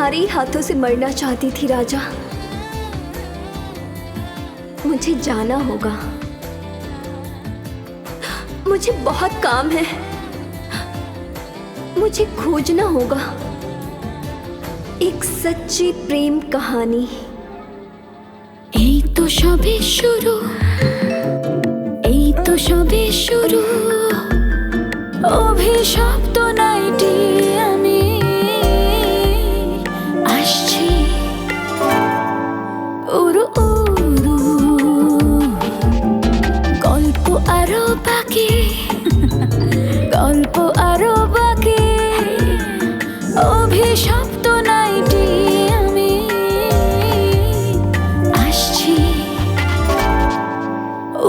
तुम्हारे ही हाथों से मरना चाहती थी राजा। मुझे जाना होगा, मुझे बहुत काम है, मुझे खोजना होगा एक सच्ची प्रेम कहानी। এই তো সবে শুরু, এই তো সবে শুরু, অভিশপ্ত নাইটি আমি আসছি উড়ু উড়ু, গল্প আরো বাকি, গল্প আরো বাকি, অভিশপ্ত নাইটি আমি আসছি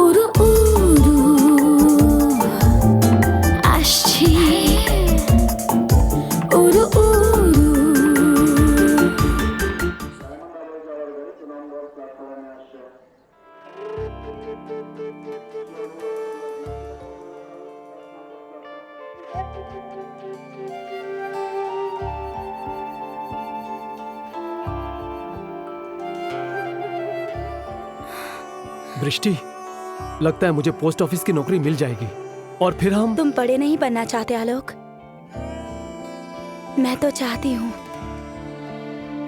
উড়ু উড়ু, আসছি উড়ু উড়ু। दृष्टि, लगता है मुझे पोस्ट ऑफिस की नौकरी मिल जाएगी और फिर हम। तुम बड़े नहीं बनना चाहते आलोक? मैं तो चाहती हूँ।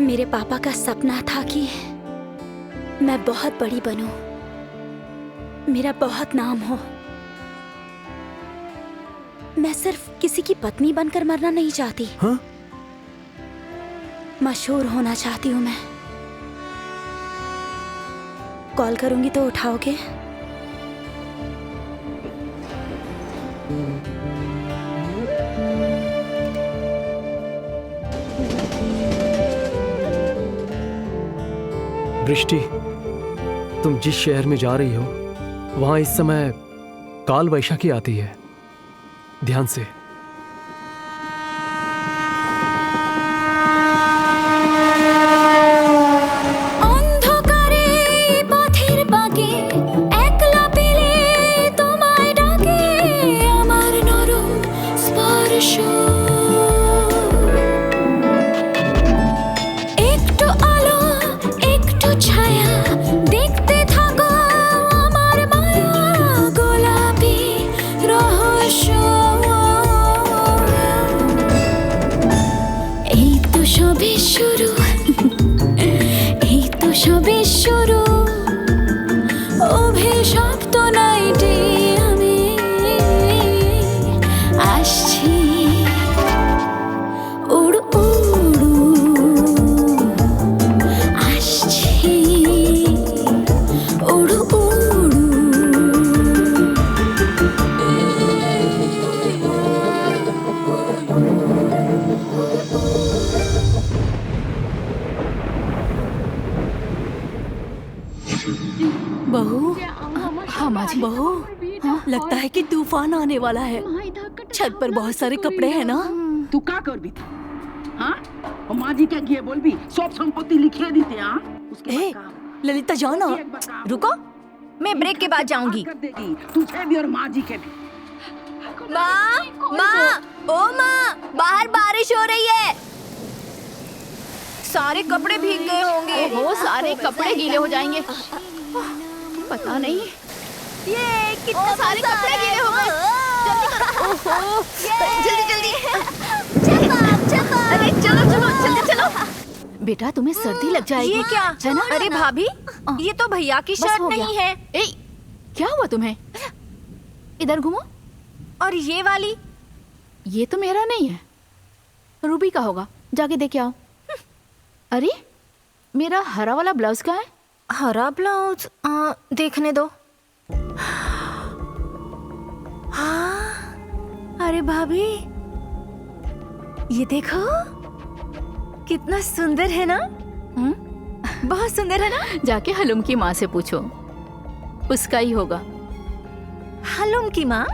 मेरे पापा का सपना था कि मैं बहुत बड़ी बनूं, मेरा बहुत नाम हो। मैं सिर्फ किसी की पत्नी बनकर मरना नहीं चाहती। हाँ? मशहूर होना चाहती हूँ मैं। कॉल करूंगी तो उठाओगे? दृष्टि, तुम जिस शहर में जा रही हो वहां इस समय काल वैशाखी आती है। ध्यान से। बहू, लगता है कि तूफान आने वाला है। छत पर बहुत सारे कपड़े हैं ना। तू क्या कर भी थी? हाँ? और माँ जी क्या किए बोल भी? सब संपत्ति लिखे दी थे। हाँ? ए, ललिता जाना। रुको, मैं ब्रेक के बाद जाऊंगी। तुझे भी और माँ जी के भी। माँ, माँ, ओ माँ, बाहर बारिश हो रही है। सारे कपड़े भीग गए होंगे। ओहो, सारे कपड़े गीले हो जाएंगे। पता नहीं ये कितना सारे कपड़े गीले हो गए। जल्दी करो। ओहो, जल्दी जल्दी। अरे चलो चलो जल्दी चलो। बेटा तुम्हें सर्दी लग जाएगी। ये क्या? है ना? अरे भाभी, ये तो भैया की शर्ट नहीं है। ए, क्या हुआ तुम्हें? इधर घूमो। और ये वाली? ये तो मेरा नहीं है, रूबी का होगा। जाके देख आओ। अरे मेरा हरा वाला ब्लाउज कहाँ है? हरा ब्लाउज देखने दो। हाँ, अरे भाभी, ये देखो कितना सुंदर है ना। बहुत सुंदर है ना। जाके हलुम की माँ से पूछो, उसका ही होगा। हलुम की माँ?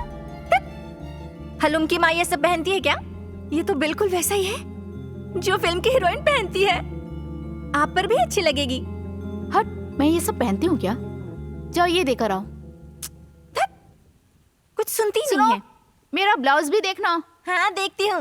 हलुम की माँ ये सब पहनती है क्या? ये तो बिल्कुल वैसा ही है जो फिल्म की हीरोइन पहनती है। आप पर भी अच्छी लगेगी। हट, मैं ये सब पहनती हूँ क्या? जाओ ये देकर आओ। कुछ सुनती नहीं है। मेरा ब्लाउज भी देखना। हाँ देखती हूँ।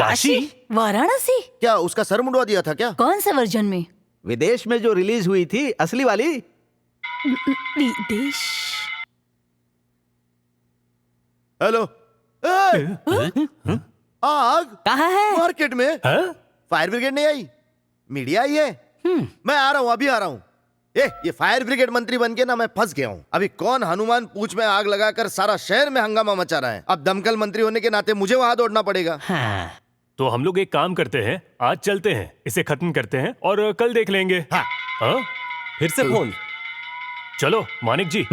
काशी? वाराणसी? क्या उसका सर मुंडवा दिया था क्या? कौन से वर्जन में? विदेश में जो रिलीज हुई थी, असली वाली। विदेश? हेलो। आग कहाँ है? मार्केट में। फायर ब्रिगेड नहीं आई, मीडिया आई है। मैं आ रहा हूँ, अभी आ रहा हूँ। ये फायर ब्रिगेड मंत्री बन के ना मैं फंस गया हूँ। अभी कौन हनुमान पूंछ में आग लगाकर सारा शहर में हंगामा मचा रहा है। अब दमकल मंत्री होने के नाते मुझे वहां दौड़ना पड़ेगा। हाँ। तो हम लोग एक काम करते हैं, आज चलते हैं, इसे खत्म करते हैं और कल देख लेंगे। हाँ। हाँ? फिर से फोन। चलो मानिक जी।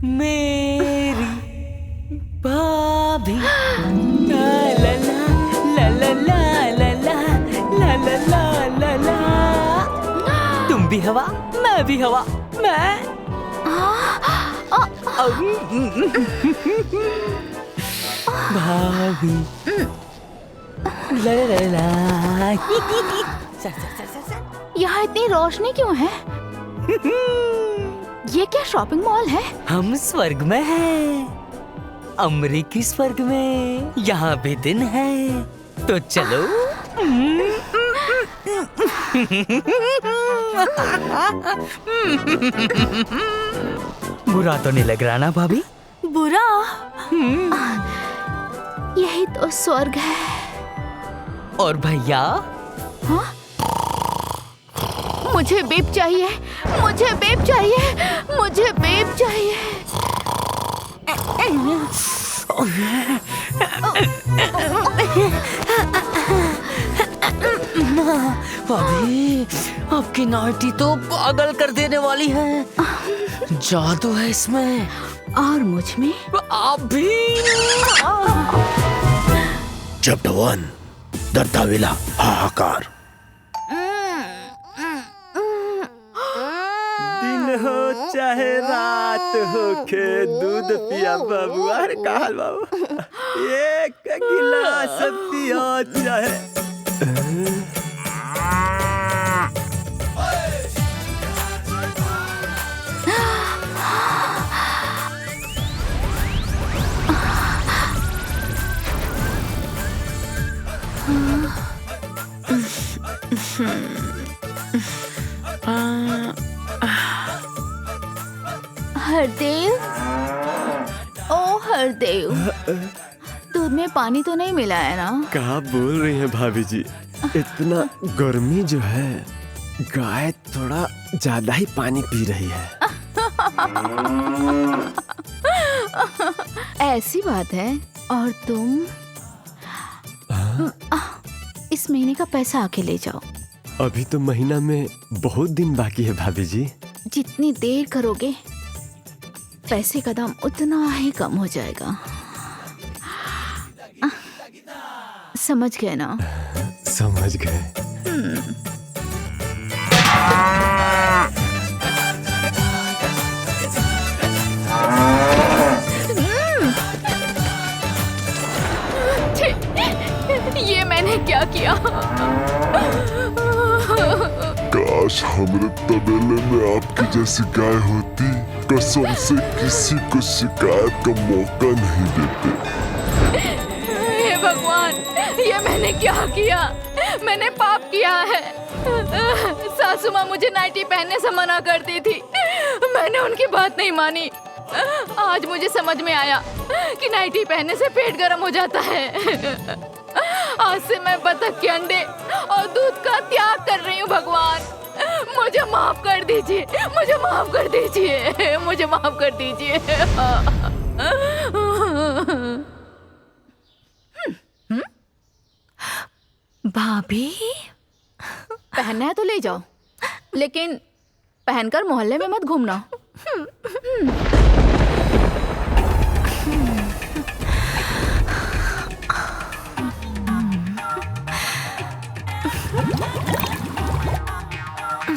मेरी भाभी ला ला ला ला ला ला ला ला ला ला ला। तुम भी हवा, मैं भी हवा, मैं भाभी ला ला ला। यहाँ इतनी रोशनी क्यों है? ये क्या शॉपिंग मॉल है? हम स्वर्ग में हैं, अमरीकी स्वर्ग में। यहाँ भी दिन है, तो चलो। बुरा तो नहीं लग रहा ना भाभी? बुरा? यही तो स्वर्ग है। और भैया? हाँ? मुझे बेब चाहिए, मुझे बेब चाहिए, मुझे बेब चाहिए। भाभी, आपकी नाइटी तो पागल कर देने वाली है। जादू है इसमें। और मुझ में? आप भी। चैप्टर 1 दर्दाविला हाहाकार। दिन हो चाहे रात हो के दूध पिया बाबू। अरे काल बाबू, एक गिलास पिया चाहे। हरदेव, ओ हरदेव, दूध में पानी तो नहीं मिला है ना? क्या बोल रही हैं भाभी जी? इतना गर्मी जो है, गाय थोड़ा ज्यादा ही पानी पी रही है। ऐसी बात है। और तुम इस महीने का पैसा आके ले जाओ। अभी तो महीना में बहुत दिन बाकी है भाभी जी। जितनी देर करोगे पैसे का दाम उतना ही कम हो जाएगा। समझ गए ना? समझ गए। ये मैंने क्या किया? काश हमरे तबेले में आपकी जैसी गाय होती। कसम से किसी को शिकायत का मौका नहीं देते। हे भगवान, ये मैंने क्या किया? मैंने पाप किया है। सासू माँ मुझे नाइटी पहनने से मना करती थी, मैंने उनकी बात नहीं मानी। आज मुझे समझ में आया कि नाइटी पहनने से पेट गर्म हो जाता है। आज से मैं बतख के अंडे और दूध का त्याग कर रही हूँ। भगवान, मुझे माफ कर दीजिए, मुझे माफ कर दीजिए, मुझे माफ कर दीजिए। भाभी पहनना है तो ले जाओ, लेकिन पहनकर मोहल्ले में मत घूमना।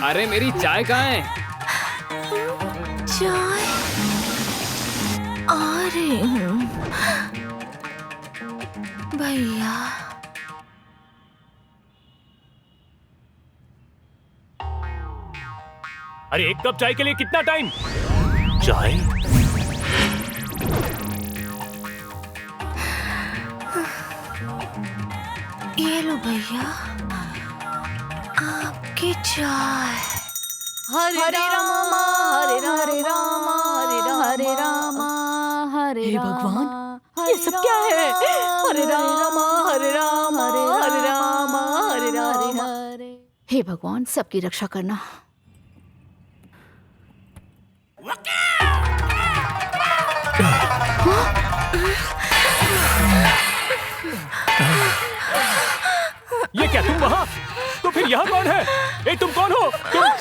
अरे मेरी चाय कहाँ है? चाय आ रही हूँ भैया। अरे एक कप चाय के लिए कितना टाइम? चाय? ये लो भैया आपकी चाय। हरे रामा हरे रामा हरे रामा हरे हे भगवान, ये सब क्या है? हरे रामा हरे रामा हरे रामा हरे रामा। हे भगवान, सबकी रक्षा करना। ये क्या तुम वहाँ? तो फिर यहाँ कौन है? ए तुम कौन हो?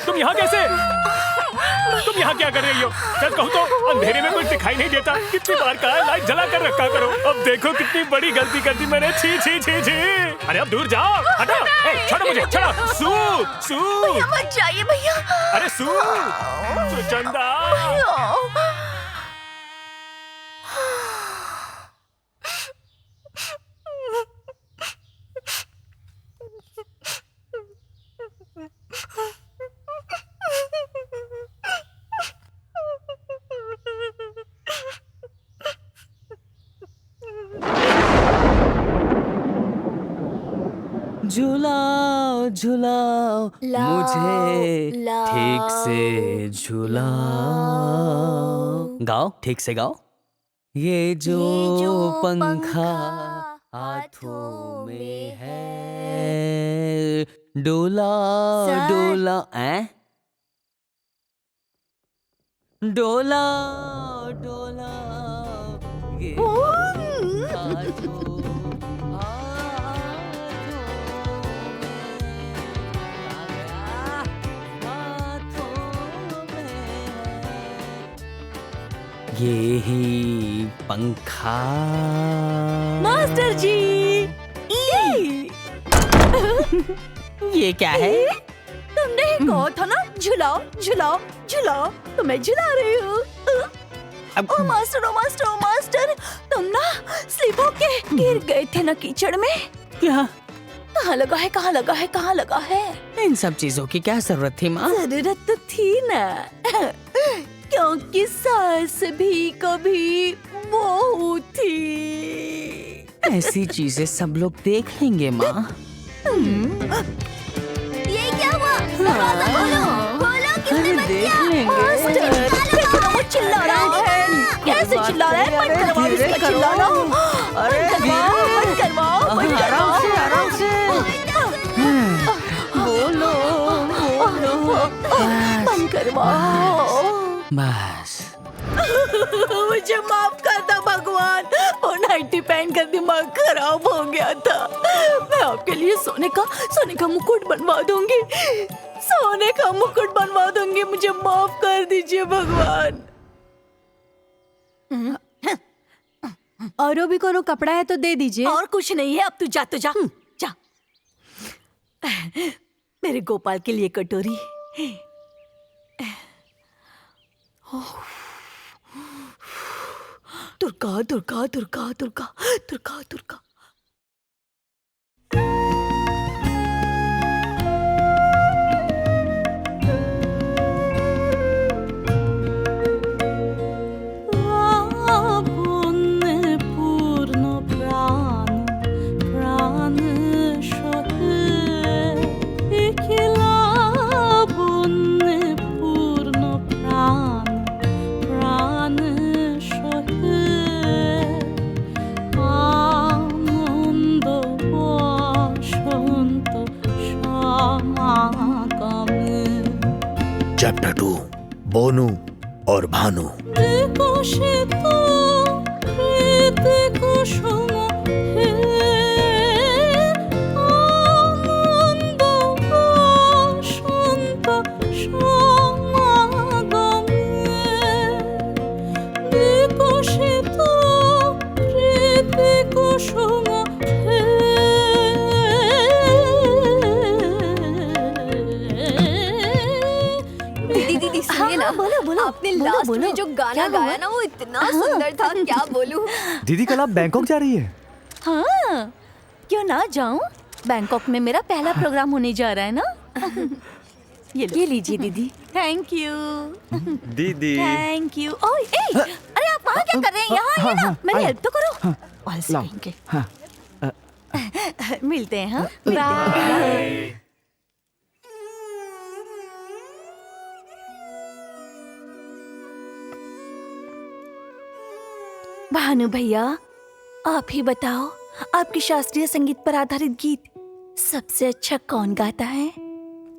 तुम यहाँ कैसे? तुम यहाँ क्या कर रही हो? सच कहूँ तो अंधेरे में कुछ दिखाई नहीं देता। कितनी बार कहा है लाइट जला कर रखा करो। अब देखो कितनी बड़ी गलती कर दी मैंने। छी छी छी छी। अरे अब दूर जाओ, हटो। ए छोड़ो मुझे, छोड़ो। सू भैया मत जाइए भैया। अरे सुचंदा। झुलाओ झुलाओ मुझे ठीक से झुलाओ। गाओ, ठीक से गाओ। ये जो पंखा हाथों में है, डोला डोला डोला डोला ये पंखा जो ये ही पंखा। मास्टर जी, ये क्या है? तुमने ही कहा था ना झुलाओ झुलाओ झुलाओ, तो मैं झुला रही हूँ। ओ मास्टर ओ मास्टर ओ मास्टर, तुम ना स्लिप होके गिर गए थे ना कीचड़ में। क्या? कहाँ लगा है कहाँ लगा है कहाँ लगा है? इन सब चीजों की क्या जरूरत थी माँ? जरूरत तो थी ना, क्योंकि सास भी कभी बहू थी। ऐसी चीजें सब लोग देख लेंगे माँ। ये क्या हुआ? दरवाजा खोलो, खोलो, किसने बंद किया? मास्टर, देखो ना वो चिल्ला रहा है। कैसे चिल्ला रहा है? बंद करवाओ इसका चिल्लाना। बंद करवाओ, बंद करवाओ। आराम से। बोलो बोलो, बंद करवाओ। बस मुझे माफ कर दो भगवान, वो नाइटी पहन कर दिमाग खराब हो गया था। मैं आपके लिए सोने का मुकुट बनवा दूंगी, सोने का मुकुट बनवा दूंगी। मुझे माफ कर दीजिए भगवान। और भी कोनो कपड़ा है तो दे दीजिए। और कुछ नहीं है, अब तू जा, जा। मेरे गोपाल के लिए कटोरी। दुर्गा दुर्गा दुर्गा दुर्गा दुर्गा दुर्गा। चैप्टर 2, बोनू और भानु। आपने बोलो, लास्ट बोलो। में जो गाना क्या हुआ? गाया ना वो इतना सुंदर था, क्या बोलूं। दीदी कल आप बैंकॉक जा रही है? हाँ, क्यों ना जाऊं? बैंकॉक में मेरा पहला प्रोग्राम होने जा रहा है ना। ये लीजिए दीदी। थैंक यू दीदी थैंक यू। ओए अरे आप वहाँ क्या कर रहे हैं? यहाँ आइए ना, मेरी हेल्प तो करो। ऑल्स कहेंगे। मिलते हैं। हाँ, बाय। भानु भैया, आप ही बताओ, आपके शास्त्रीय संगीत पर आधारित गीत सबसे अच्छा कौन गाता है?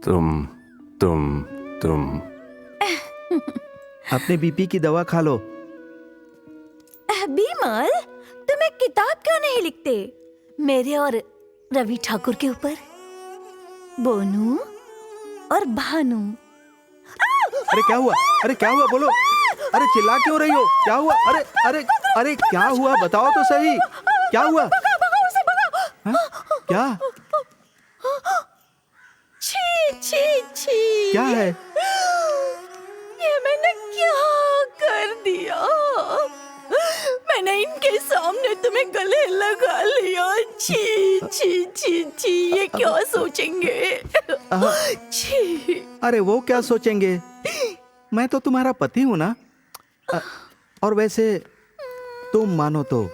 तुम अपने बीपी की दवा खा लो। बीमल, तुम एक किताब क्यों नहीं लिखते मेरे और रवि ठाकुर के ऊपर? बोनू और भानु। अरे क्या हुआ? अरे क्या हुआ बोलो? अरे चिल्ला क्यों रही हो? क्या हुआ? अरे अरे अरे क्या हुआ बताओ तो सही, क्या हुआ? हाँ? क्या? छी छी छी। क्या है? ये मैंने क्या कर दिया? मैंने इनके सामने तुम्हें गले लगा लिया। छी छी छी छी, ये क्या सोचेंगे? छी। अरे वो क्या सोचेंगे? मैं तो तुम्हारा पति हूँ ना। और वैसे तुम मानो तो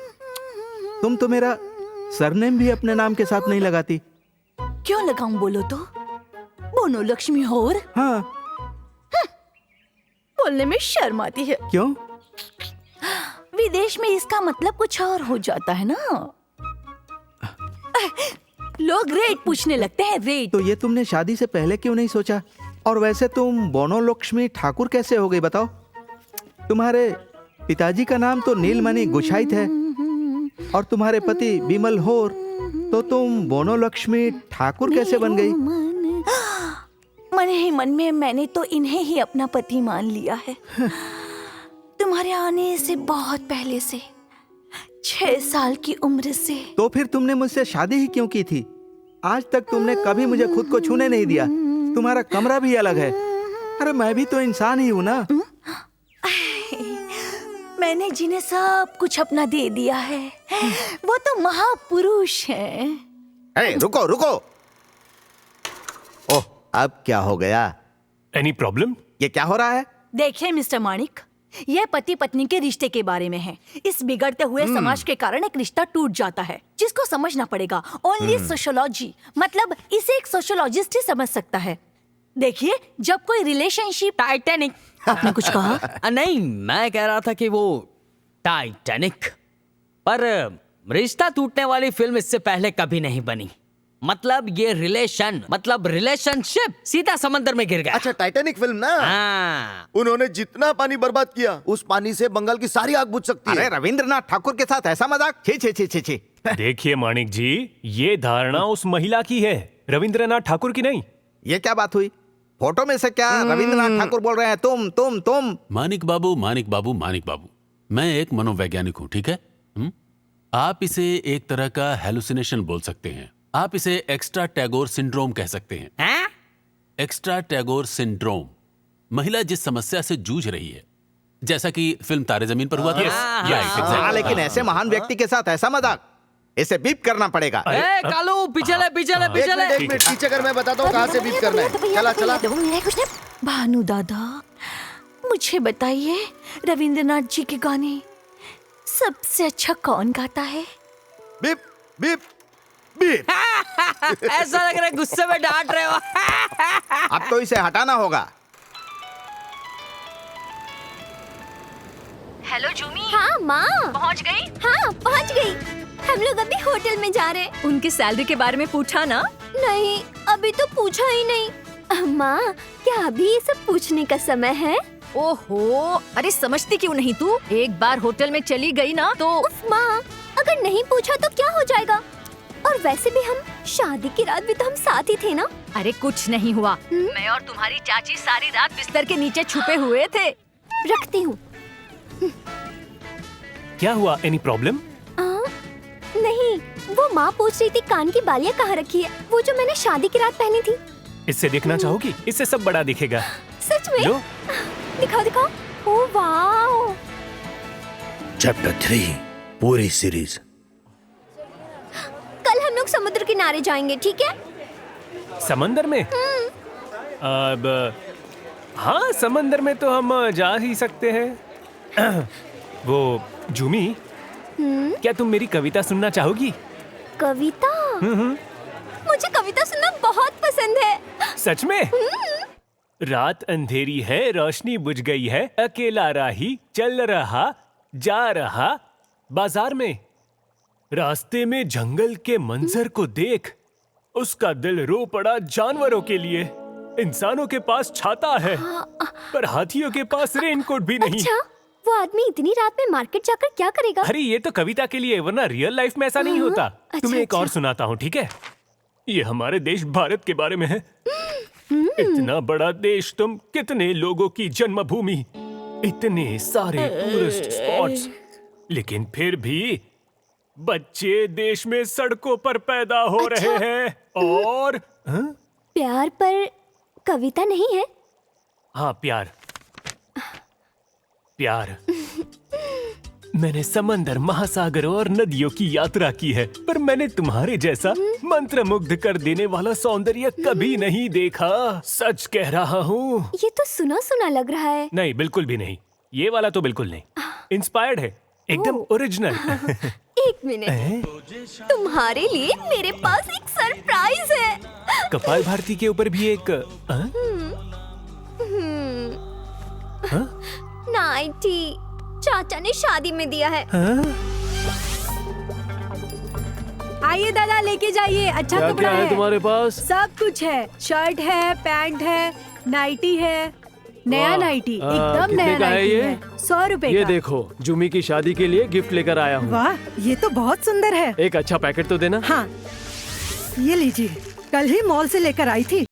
तुम तो मेरा सरनेम भी अपने नाम के साथ नहीं लगाती। क्यों लगाऊं बोलो तो? बोनो लक्ष्मी होर। हाँ। बोलने में शर्म आती है। क्यों? विदेश में इसका मतलब कुछ और हो जाता है ना। लोग रेट पूछने लगते हैं, रेट। तो ये तुमने शादी से पहले क्यों नहीं सोचा? और वैसे तुम बोनो लक्ष्मी ठाकुर कैसे हो गई बताओ? तुम्हारे पिताजी का नाम तो नीलमणि गुछाइत है और तुम्हारे पति बिमल होर, तो तुम बोनो लक्ष्मी ठाकुर कैसे बन गई? मन ही मन में मैंने तो इन्हें ही अपना पति मान लिया है। तुम्हारे आने से बहुत पहले से, 6 साल की उम्र से। तो फिर तुमने मुझसे शादी ही क्यों की थी? आज तक तुमने कभी मुझे खुद को छूने नहीं दिया। तुम्हारा कमरा भी अलग है। अरे मैं भी तो इंसान ही हूँ ना। मैंने जिन्हें सब कुछ अपना दे दिया है वो तो महापुरुष हैं। अरे रुको रुको। ओह, अब क्या हो गया? Any problem? ये क्या हो रहा है? देखिए मिस्टर माणिक, यह पति पत्नी के रिश्ते के बारे में है। इस बिगड़ते हुए समाज के कारण एक रिश्ता टूट जाता है, जिसको समझना पड़ेगा। ओनली सोशियोलॉजी, मतलब इसे एक सोशियोलॉजिस्ट ही समझ सकता है। देखिए, जब कोई रिलेशनशिप टाइटैनिक। आपने कुछ कहा? नहीं, मैं कह रहा था कि वो टाइटैनिक, पर रिश्ता टूटने वाली फिल्म इससे पहले कभी नहीं बनी। मतलब ये रिलेशनशिप सीधा समंदर में गिर गया। अच्छा, टाइटैनिक फिल्म ना? हाँ। उन्होंने जितना पानी बर्बाद किया, उस पानी से बंगाल की सारी आग बुझ सकती है। अरे रविंद्रनाथ ठाकुर के साथ ऐसा मजाक? छी छी छी छी छी। देखिए माणिक जी, ये धारणा उस महिला की है, रविंद्रनाथ ठाकुर की नहीं। ये क्या बात हुई? फोटो में से क्या रविंद्रनाथ ठाकुर बोल रहे हैं? तुम। मानिक बाबू, मैं एक मनोवैज्ञानिक हूँ, ठीक है? आप इसे एक तरह का हेलुसिनेशन बोल सकते हैं। आप इसे एक्स्ट्रा टैगोर सिंड्रोम कह सकते हैं। एक्स्ट्रा टैगोर सिंड्रोम महिला जिस समस्या से जूझ रही है, जैसा कि फिल्म तारे जमीन पर हुआ था। लेकिन ऐसे महान व्यक्ति के साथ ऐसा मजाक, इसे बीप करना पड़ेगा। कालू, पीछे ले। एक मिनट पीछे कर, मैं बताता हूँ कहाँ से बीप करना है। चला। भानु दादा, मुझे बताइए, रविंद्रनाथ जी के गाने सबसे अच्छा कौन गाता है? Beep beep. ऐसा लग रहा है गुस्से में डांट रहे हो। अब तो इसे हटाना होगा। हेलो जूमी। हाँ माँ, पहुंच गई? हाँ पहुँच गई। हम लोग अभी होटल में जा रहे हैं। उनकी सैलरी के बारे में पूछा ना? नहीं, अभी तो पूछा ही नहीं। माँ, क्या अभी ये सब पूछने का समय है? ओहो, अरे समझती क्यों नहीं तू? एक बार होटल में चली गई ना तो। उफ माँ, अगर नहीं पूछा तो क्या हो जाएगा? और वैसे भी हम शादी की रात भी तो हम साथ ही थे ना। अरे कुछ नहीं हुआ। मैं और तुम्हारी चाची सारी रात बिस्तर के नीचे छुपे हुए थे। रखती हूँ। क्या हुआ? Any problem? नहीं, वो माँ पूछ रही थी कान की बालियाँ कहाँ रखी है, वो जो मैंने शादी की रात पहनी थी। इससे देखना चाहोगी? इससे सब बड़ा दिखेगा। सच में? लो। दिखाओ। Oh wow. चैप्टर 3 पूरी सीरीज। कल हम लोग समुद्र किनारे जाएंगे, ठीक है? समंदर में? अब हाँ, समंदर में तो हम जा ही सकते हैं। वो जूमी, क्या तुम मेरी कविता सुनना चाहोगी? कविता? मुझे कविता सुनना बहुत पसंद है। सच में? रात अंधेरी है, रोशनी बुझ गई है, अकेला राही चल रहा जा रहा बाजार में, रास्ते में जंगल के मंजर को देख उसका दिल रो पड़ा जानवरों के लिए। इंसानों के पास छाता है पर हाथियों के पास रेनकोट भी नहीं। अच्छा, वो आदमी इतनी रात में मार्केट जाकर क्या करेगा? अरे ये तो कविता के लिए, वरना रियल लाइफ में ऐसा नहीं होता। तुम्हें एक और सुनाता हूँ, ठीक है? ये हमारे देश भारत के बारे में है। इतना बड़ा देश, तुम कितने लोगों की जन्मभूमि, इतने सारे टूरिस्ट स्पॉट्स, लेकिन फिर भी बच्चे देश में सड़कों पर पैदा हो रहे हैं। और प्यार पर कविता नहीं है? हाँ, प्यार। प्यार। मैंने समंदर, महासागरों और नदियों की यात्रा की है, पर मैंने तुम्हारे जैसा मंत्रमुग्ध कर देने वाला सौंदर्य कभी नहीं देखा। सच कह रहा हूँ। ये तो सुना सुना लग रहा है। नहीं, बिल्कुल भी नहीं। ये वाला तो बिल्कुल नहीं। इंस्पायर्ड है, एकदम ओरिजिनल। एक मिनट, तुम्हारे लिए मेरे पास एक सरप्राइज है। कपाल भारती के ऊपर भी एक नाइटी चाचा ने शादी में दिया है। आइए दादा, लेके जाइए। अच्छा क्या कपड़ा क्या है तुम्हारे पास? सब कुछ है। शर्ट है, पैंट है, नाइटी है, नया वाह। नाइटी, हाँ, एकदम कितने नया का है नाइटी ये? है। 100 रुपए ये का। देखो, जूमी की शादी के लिए गिफ्ट लेकर आया हूँ। वाह, ये तो बहुत सुंदर है। एक अच्छा पैकेट तो देना। हाँ, ये लीजिए, कल ही मॉल से लेकर आई थी।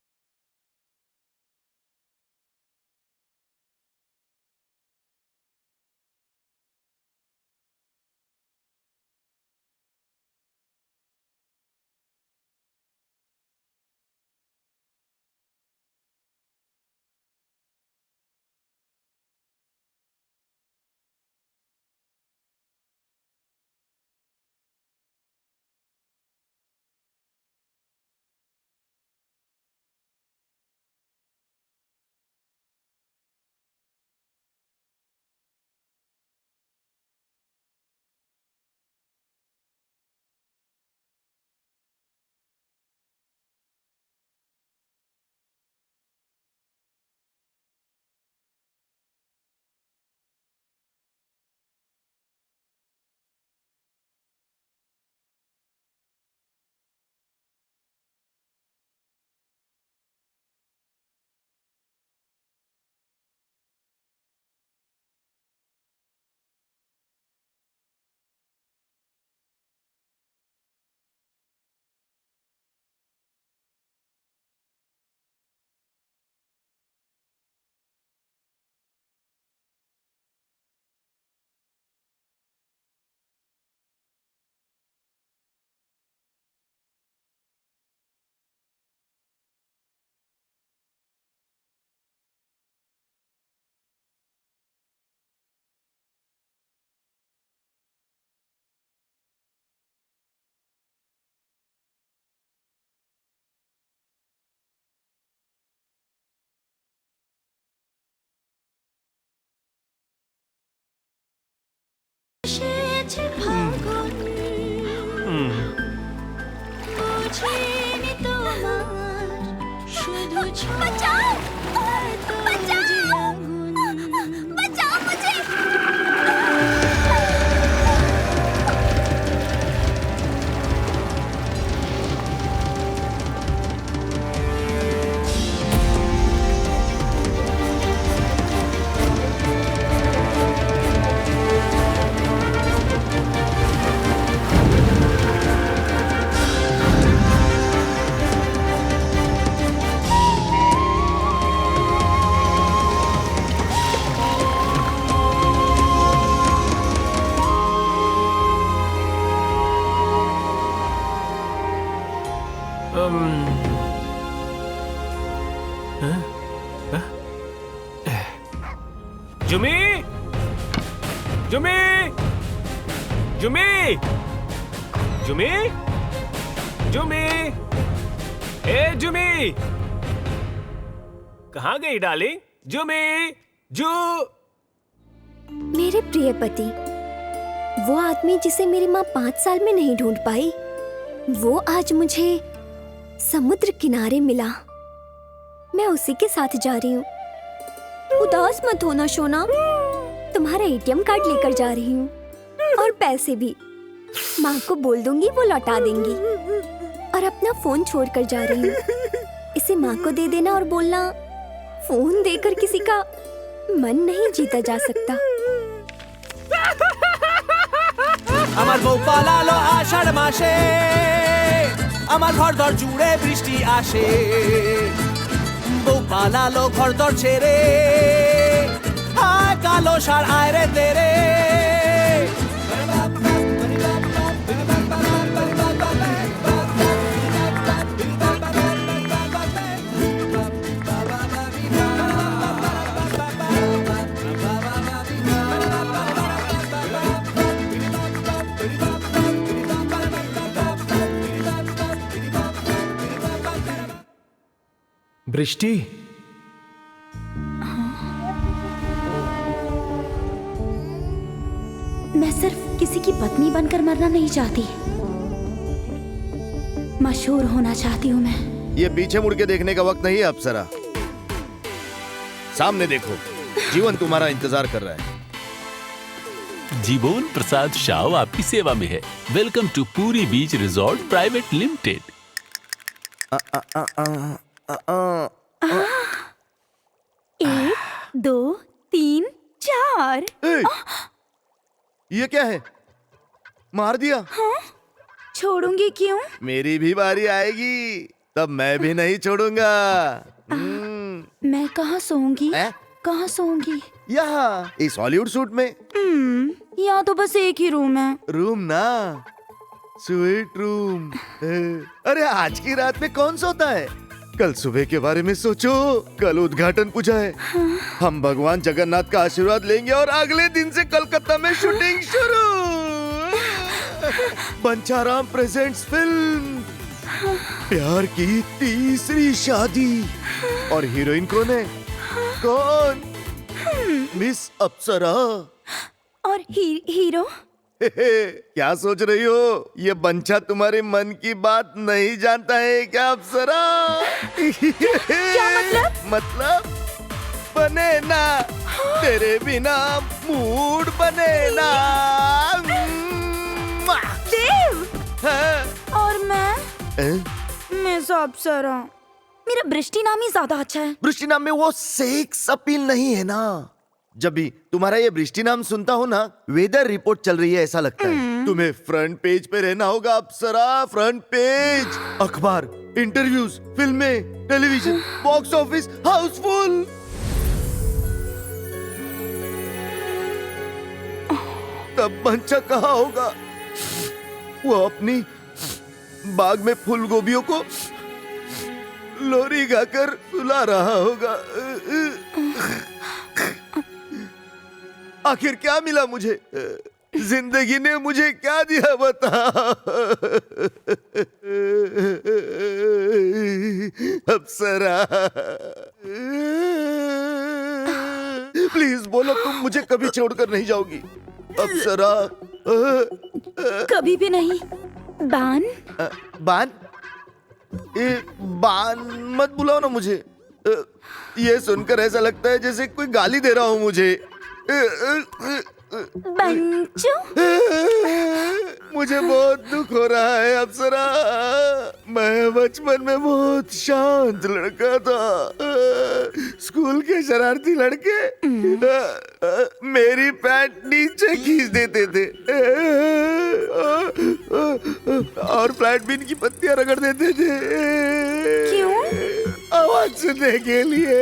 बचाओ! बचाओ! बचाओ मुझे! जुमी! जुमी जुमी जुमी जुमी ए जुमी कहाँ गई डार्लिंग? जुमी जू मेरे प्रिय पति, वो आदमी जिसे मेरी माँ 5 साल में नहीं ढूंढ पाई, वो आज मुझे समुद्र किनारे मिला। मैं उसी के साथ जा रही हूँ। उदास मत होना सोना, तुम्हारा एटीएम कार्ड लेकर जा रही हूँ और पैसे भी। माँ को बोल दूंगी, वो लौटा देंगी। और अपना फोन छोड़ कर जा रही हूँ। इसे माँ को दे देना और बोलना, फोन देकर किसी का मन नहीं जीता जा सकता। আমার বউ পালালো আষাঢ় মাসে, আমার ঘর দর জুড়ে বৃষ্টি আসে। বউ পালালো ঘর দর ছেড়ে, আয় কালো ষাঁড় আয় রে তেরে। बृष्टि, मैं सिर्फ किसी की पत्नी बनकर मरना नहीं चाहती, मशहूर होना चाहती हूँ मैं। ये पीछे मुड़ के देखने का वक्त नहीं है अप्सरा। सामने देखो, जीवन तुम्हारा इंतजार कर रहा है। जीवन प्रसाद शाह आपकी सेवा में है। वेलकम टू पूरी बीच रिजॉर्ट प्राइवेट लिमिटेड। 1 2 3 4। ये क्या है? मार दिया? हाँ? छोड़ूंगी क्यों? मेरी भी बारी आएगी, तब मैं भी नहीं छोड़ूंगा। मैं कहाँ सोऊंगी? कहाँ सोऊंगी? यहाँ इस हॉलीवुड सूट में। यहाँ तो बस एक ही रूम है। रूम ना, स्वीट रूम। अरे आज की रात में कौन सोता है? कल सुबह के बारे में सोचो, कल उद्घाटन पूजा है। हम भगवान जगन्नाथ का आशीर्वाद लेंगे और अगले दिन से कलकत्ता में शूटिंग शुरू। पंचाराम प्रेजेंट्स फिल्म प्यार की तीसरी शादी। और हीरोइन कौन है? कौन? मिस अप्सरा। और हीरो? क्या सोच रही हो? ये बंचा तुम्हारे मन की बात नहीं जानता है क्या अप्सरा? क्या मतलब? मतलब बने ना, तेरे बिना मूड बने ना। देव! और मैं मिस अप्सरा। मेरा बृष्टि नाम ही ज्यादा अच्छा है। बृष्टि नाम में वो सेक्स अपील नहीं है ना। जब भी तुम्हारा ये बृष्टि नाम सुनता हो ना, वेदर रिपोर्ट चल रही है ऐसा लगता है। तुम्हें फ्रंट पेज पे रहना होगा अप्सरा, फ्रंट पेज। अखबार, इंटरव्यूज, फिल्में, टेलीविजन, बॉक्स ऑफिस हाउसफुल। तब बंचा कहाँ होगा? वो अपनी बाग में फूल गोभियों को लोरी गाकर सुला रहा होगा। आखिर क्या मिला मुझे? जिंदगी ने मुझे क्या दिया बता। अप्सरा प्लीज बोलो, तुम मुझे कभी छोड़कर नहीं जाओगी अप्सरा। कभी भी नहीं। बान? बान? बान मत बुलाओ ना मुझे। ये सुनकर ऐसा लगता है जैसे कोई गाली दे रहा हूँ मुझे। बंचू? मुझे बहुत दुख हो रहा है अप्सरा। मैं बचपन में बहुत शांत लड़का था। स्कूल के शरारती लड़के मेरी पैंट नीचे खींच देते थे और फ्लैट बीन की पत्तियां रगड़ देते थे। क्यों? आवाज सुनने के लिए।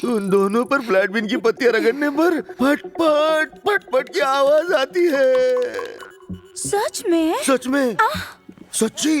उन दोनों पर फ्लैट बीन की पत्तियां रगड़ने पर फट फट फट फट की आवाज आती है। सच में? सच में? सच्ची?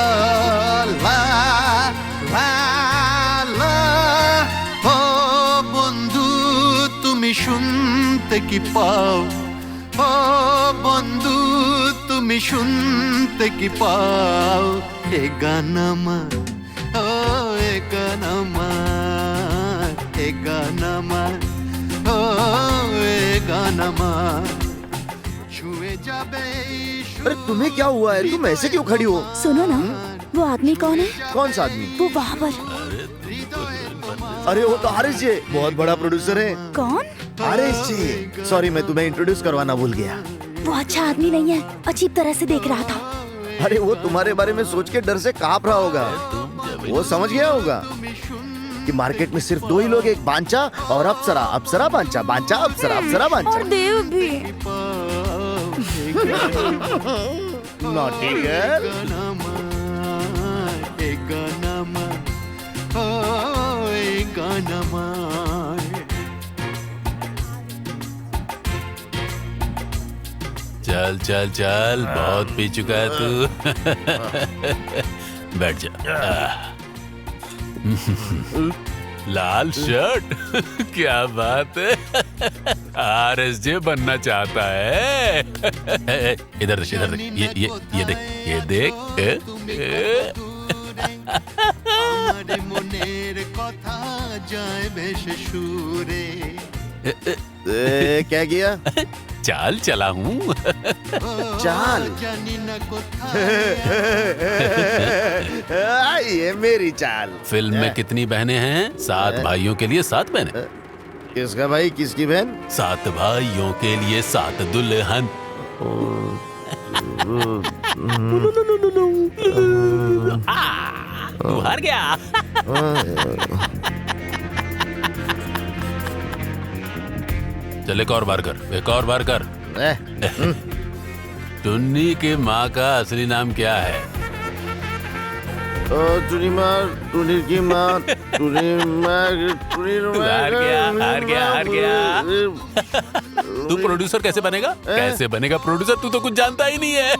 ला ला কি পাও ও বন্ধু তুমি শুনতে কি পাও এ গান আমার ও এ গান আমার এ গান আমার ও এ গান আমার ছুঁয়ে যাবে अरे तुम्हें क्या हुआ है? तुम ऐसे क्यों खड़ी हो? सुनो ना, वो आदमी कौन है? कौन सा आदमी? वो वहाँ पर। अरे वो तो हारिस जी, बहुत बड़ा प्रोड्यूसर है। कौन? हारिस जी। सॉरी, मैं तुम्हें इंट्रोड्यूस करवाना भूल गया। वो अच्छा आदमी नहीं है, अजीब तरह से देख रहा था। अरे वो तुम्हारे बारे में सोच के डर से कांप रहा होगा। वो समझ गया होगा कि मार्केट में सिर्फ दो ही लोग, एक बांचा और अप्सरा। अप्सरा बांचा, बांचा अप्सरा, अप्सरा बांचा। और देव भी। Naughty girl. चल चल चल, बहुत पी चुका है तू। बैठ जा। लाल शर्ट, क्या बात है। RSJ बनना चाहता है। इधर देख, इधर देख, ये देख, ये देख। क्या किया? चाल चला हूँ। चाल? ये मेरी चाल। फिल्म में कितनी बहनें हैं? 7 भाइयों के लिए 7 बहनें। किसका भाई, किसकी बहन? 7 भाइयों के लिए 7 दुल्हन। तू हार गया। चल एक और बार कर, एक और बार कर। टुन्नी की माँ का असली नाम क्या है? टुनी माँ, टुनी की माँ, टुनी माँ, टुनी हार गया, हार गया, हार गया। तू प्रोड्यूसर कैसे बनेगा? कैसे बनेगा प्रोड्यूसर? तू तो कुछ जानता ही नहीं है।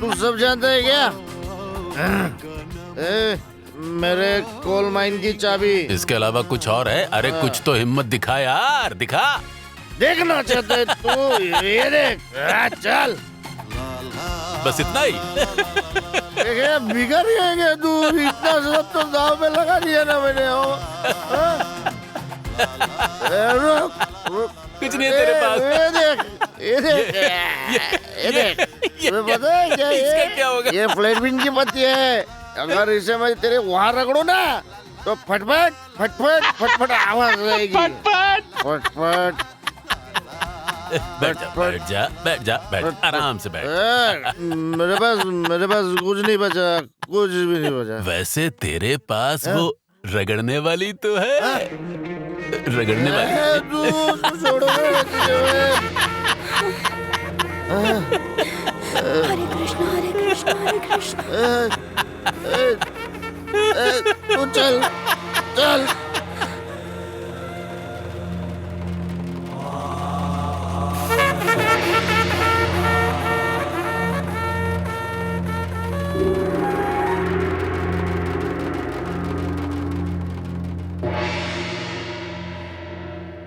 तू सब जानता है क्या? मेरे कोल माइन की चाबी। इसके अलावा कुछ और है? अरे कुछ तो हिम्मत दिखा यार, दिखा। देखना चाहते है तू? ये देख। चल, बस इतना ही। बिगड़ गया तू। इतना सब तो दाव में लगा दिया ना मैंने। कुछ नहीं है तेरे पास। ये देख, ये देख, ये देख। तुम्हें पता है क्या? इसका क्या होगा? ये फ्लैट बीन की पत्ती है। अगर इसे मैं तेरे वहाँ रगड़ू ना तो फटफट फटफट फटफट आवाज आएगी। फटफट फटफट। बैठ जा, बैठ जा, बैठ जा, बैठ, आराम से बैठ। मेरे पास कुछ नहीं बचा, कुछ भी नहीं बचा। वैसे तेरे पास वो रगड़ने वाली तो है। रगड़ने वाली। तू छोड़ो। हरे कृष्णा, हरे कृष्णा, हरे कृष्णा। तू चल, चल।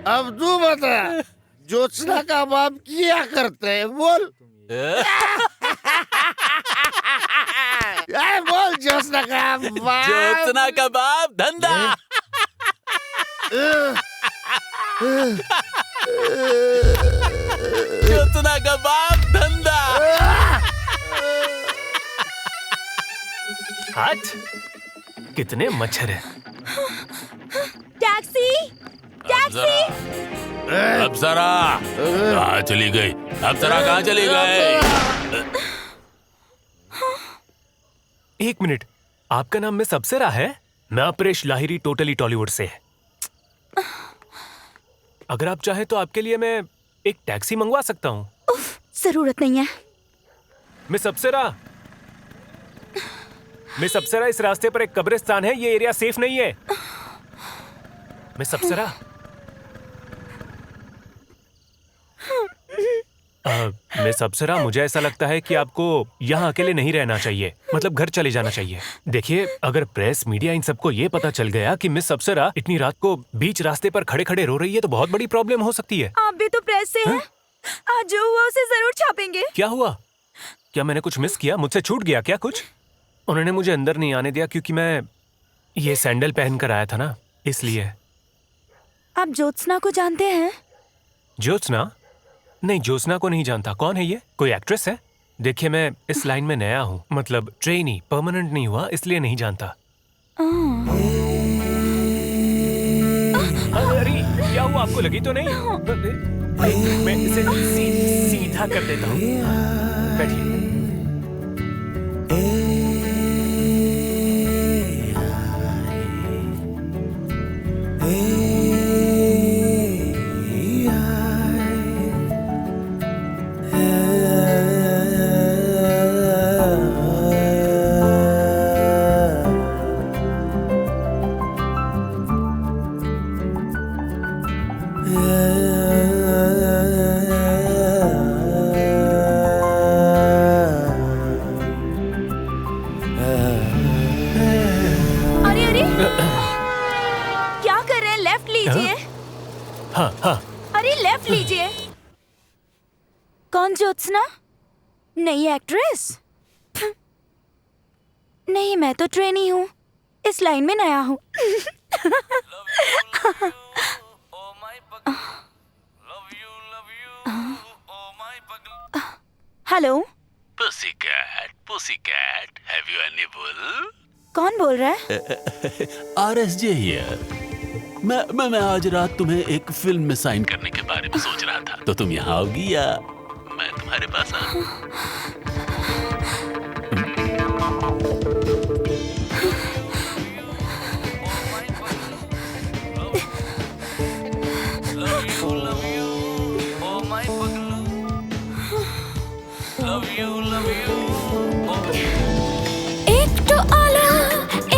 अब तू बता, ज्योत्सना का बाप क्या करते है? बोल। बोल ज्योत्सना का बाप। ज्योत्सना का बाप धंधा। ज्योत्सना का बाप धंधा। हट, कितने मच्छर है। Taxi, taxi. अप्सरा कहाँ चली गई? अप्सरा कहाँ चली गई? 1 मिनट, आपका नाम मिस अप्सरा है? मैं अपरेश लाहिरी, टोटली टॉलीवुड से। अगर आप चाहें तो आपके लिए मैं एक टैक्सी मंगवा सकता हूँ। जरूरत नहीं है। मिस अप्सरा, मिस अप्सरा, इस रास्ते पर एक कब्रिस्तान है, ये एरिया सेफ नहीं है। मिस अप्सरा, मिस अप्सरा, मुझे ऐसा लगता है कि आपको यहाँ अकेले नहीं रहना चाहिए, मतलब घर चले जाना चाहिए। देखिए, अगर प्रेस मीडिया इन सबको ये पता चल गया कि मिस अप्सरा इतनी रात को बीच रास्ते पर खड़े खड़े रो रही है तो बहुत बड़ी प्रॉब्लम हो सकती है। आप भी तो प्रेस से हैं। आज जो हुआ उसे जरूर छापेंगे। क्या हुआ? क्या मैंने कुछ मिस किया? मुझसे छूट गया क्या कुछ? उन्होंने मुझे अंदर नहीं आने दिया क्योंकि मैं ये सैंडल पहन कर आया था ना, इसलिए। आप ज्योत्सना को जानते हैं? ज्योत्सना? नहीं, ज्योत्सना को नहीं जानता। कौन है ये? कोई एक्ट्रेस है? देखिए, मैं इस लाइन में नया हूँ, मतलब ट्रेनी, परमानेंट नहीं हुआ, इसलिए नहीं जानता। अरे क्या हुआ? आपको लगी तो नहीं? मैं इसे सीधा कर देता हूँ। बैठिए। कौन ज्योत्सना? नई एक्ट्रेस? नहीं, मैं तो ट्रेनी हूँ, इस लाइन में नया हूँ। Hello pussycat, have you any bull? कौन बोल रहा है? RSJ here. मैं आज रात तुम्हें एक फिल्म में साइन करने के बारे में सोच रहा था, तो तुम यहाँ आओगी या मैं तुम्हारे पास आऊँ? একটু আলো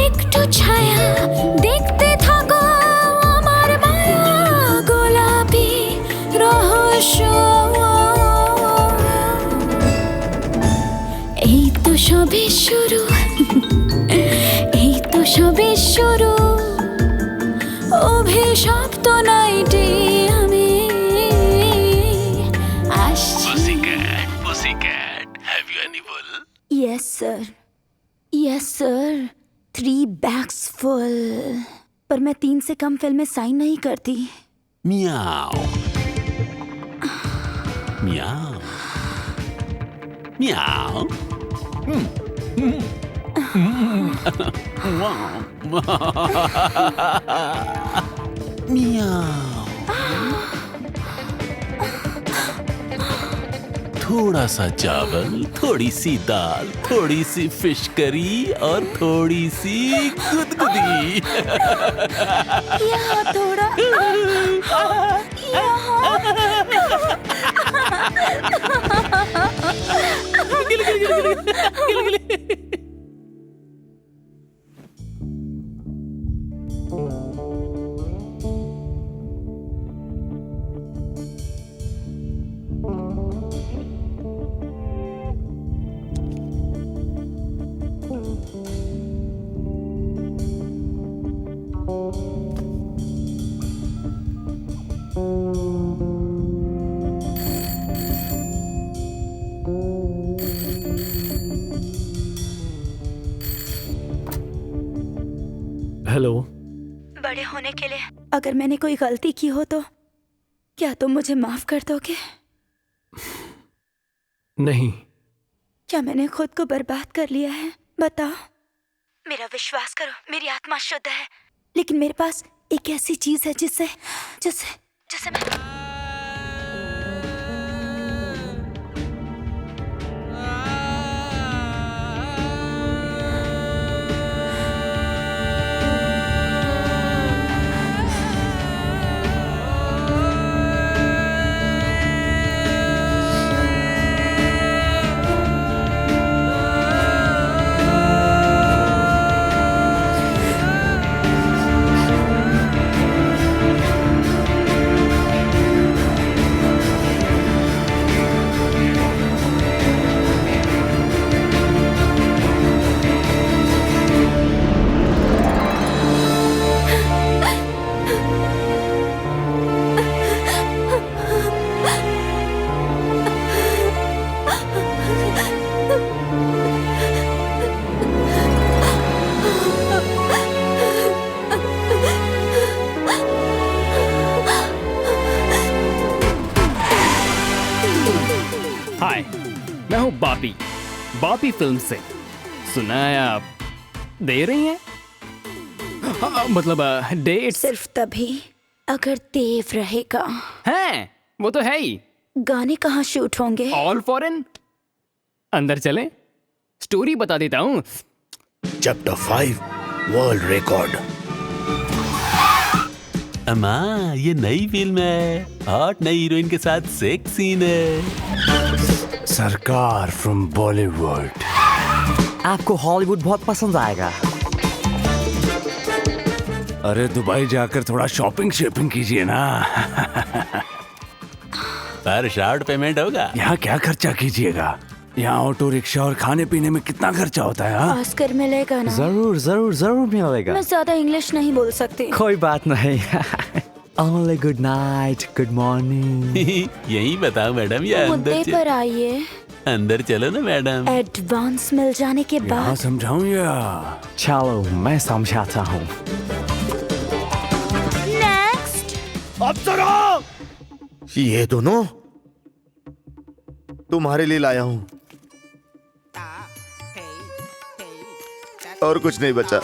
একটু ছায়া দেখতে থাকো আমার মায়া গোলাপি রহস্য এই তো সবে শুরু এই তো সবে শুরু অভিশপ্ত নাইটে আমি আসছি। Pussycat, have you any wool? Yes sir, yes sir, 3 bags full। पर मैं 3 से कम फिल्में साइन नहीं करती। Meow. Meow. Meow. Meow. थोड़ा सा चावल, थोड़ी सी दाल, थोड़ी सी फिश करी और थोड़ी सी गुदगुदी। यहाँ थोड़ा हेलो। बड़े होने के लिए अगर मैंने कोई गलती की हो तो क्या तुम मुझे माफ कर दोगे? नहीं। क्या मैंने खुद को बर्बाद कर लिया है? बताओ। मेरा विश्वास करो, मेरी आत्मा शुद्ध है, लेकिन मेरे पास एक ऐसी चीज है जिससे जिससे जिससे मैं बापी, बापी फिल्म से सुना है आप दे रही हैं? मतलब डेट सिर्फ तभी अगर देव रहेगा। हैं, वो तो है ही। गाने कहाँ शूट होंगे? All foreign. अंदर चलें, स्टोरी बता देता हूँ। Chapter 5 world record. अम्मा, ये नई फिल्म है, हॉट नई हीरोइन के साथ सेक्स सीन है। सरकार फ्रॉम बॉलीवुड। आपको हॉलीवुड बहुत पसंद आएगा। अरे दुबई जाकर थोड़ा शॉपिंग कीजिए ना। पर शार्ट पेमेंट होगा। यहाँ क्या खर्चा कीजिएगा? यहाँ ऑटो रिक्शा और खाने पीने में कितना खर्चा होता है? ऑस्कर मिलेगा ना? जरूर जरूर जरूर मिलेगा। मैं ज्यादा इंग्लिश नहीं बोल सकती। कोई बात नहीं। Only good night, good morning। यही बताओ मैडम, या मुद्दे पर आइए। अंदर चलो ना मैडम। एडवांस मिल जाने के बाद समझाऊं या? चलो मैं समझाता हूँ। नेक्स्ट। अप्सरा, ये दोनों तुम्हारे लिए लाया हूं, और कुछ नहीं बचा।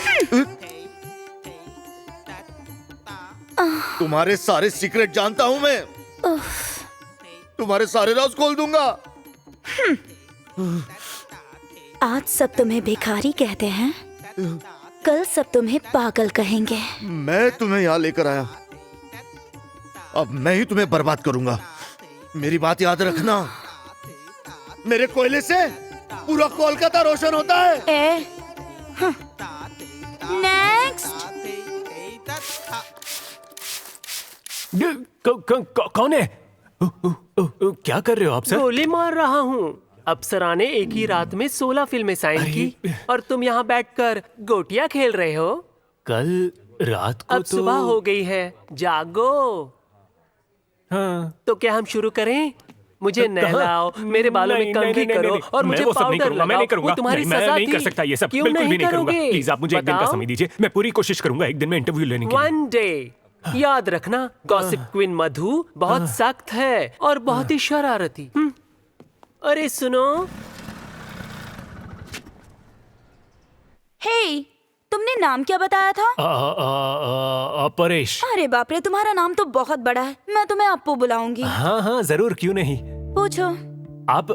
तुम्हारे सारे सीक्रेट जानता हूं मैं। तुम्हारे सारे राज खोल दूंगा। आज सब तुम्हें भिखारी कहते हैं, कल सब तुम्हें पागल कहेंगे। मैं तुम्हें यहाँ लेकर आया, अब मैं ही तुम्हें बर्बाद करूंगा। मेरी बात याद रखना, मेरे कोयले से पूरा कोलकाता रोशन होता है। नेक्स्ट। कौन है? क्या कर रहे हो आप सर? गोली मार रहा हूँ। अप्सरा ने एक ही रात में 16 फिल्में साइन की और तुम यहाँ बैठकर गोटियां खेल रहे हो। कल रात को अब तो... सुबह हो गई है, जागो। हाँ। तो क्या हम शुरू करें? मुझे नहलाओ, मेरे बालों में कंघी करो और मुझे पाउडर लगाओ। मैं नहीं करूंगा। वो तुम्हारी मैं सजा नहीं थी। कर सकता ये सब। क्यों बिल्कुल भी नहीं नहीं करूंगा। करोगे? प्लीज आप मुझे एक दिन का बताओ। समय दीजिए, मैं पूरी कोशिश करूंगा एक दिन में इंटरव्यू लेने के लिए। One day. याद रखना, गॉसिप क्वीन मधु बहुत सख्त है और बहुत ही शरारती। अरे सुनो, हे, तुमने नाम क्या बताया था? परेश। अरे बाप रे, तुम्हारा नाम तो बहुत बड़ा है। मैं तुम्हें अप्पू बुलाऊंगी। हाँ हाँ जरूर, क्यों नहीं। पूछो। आप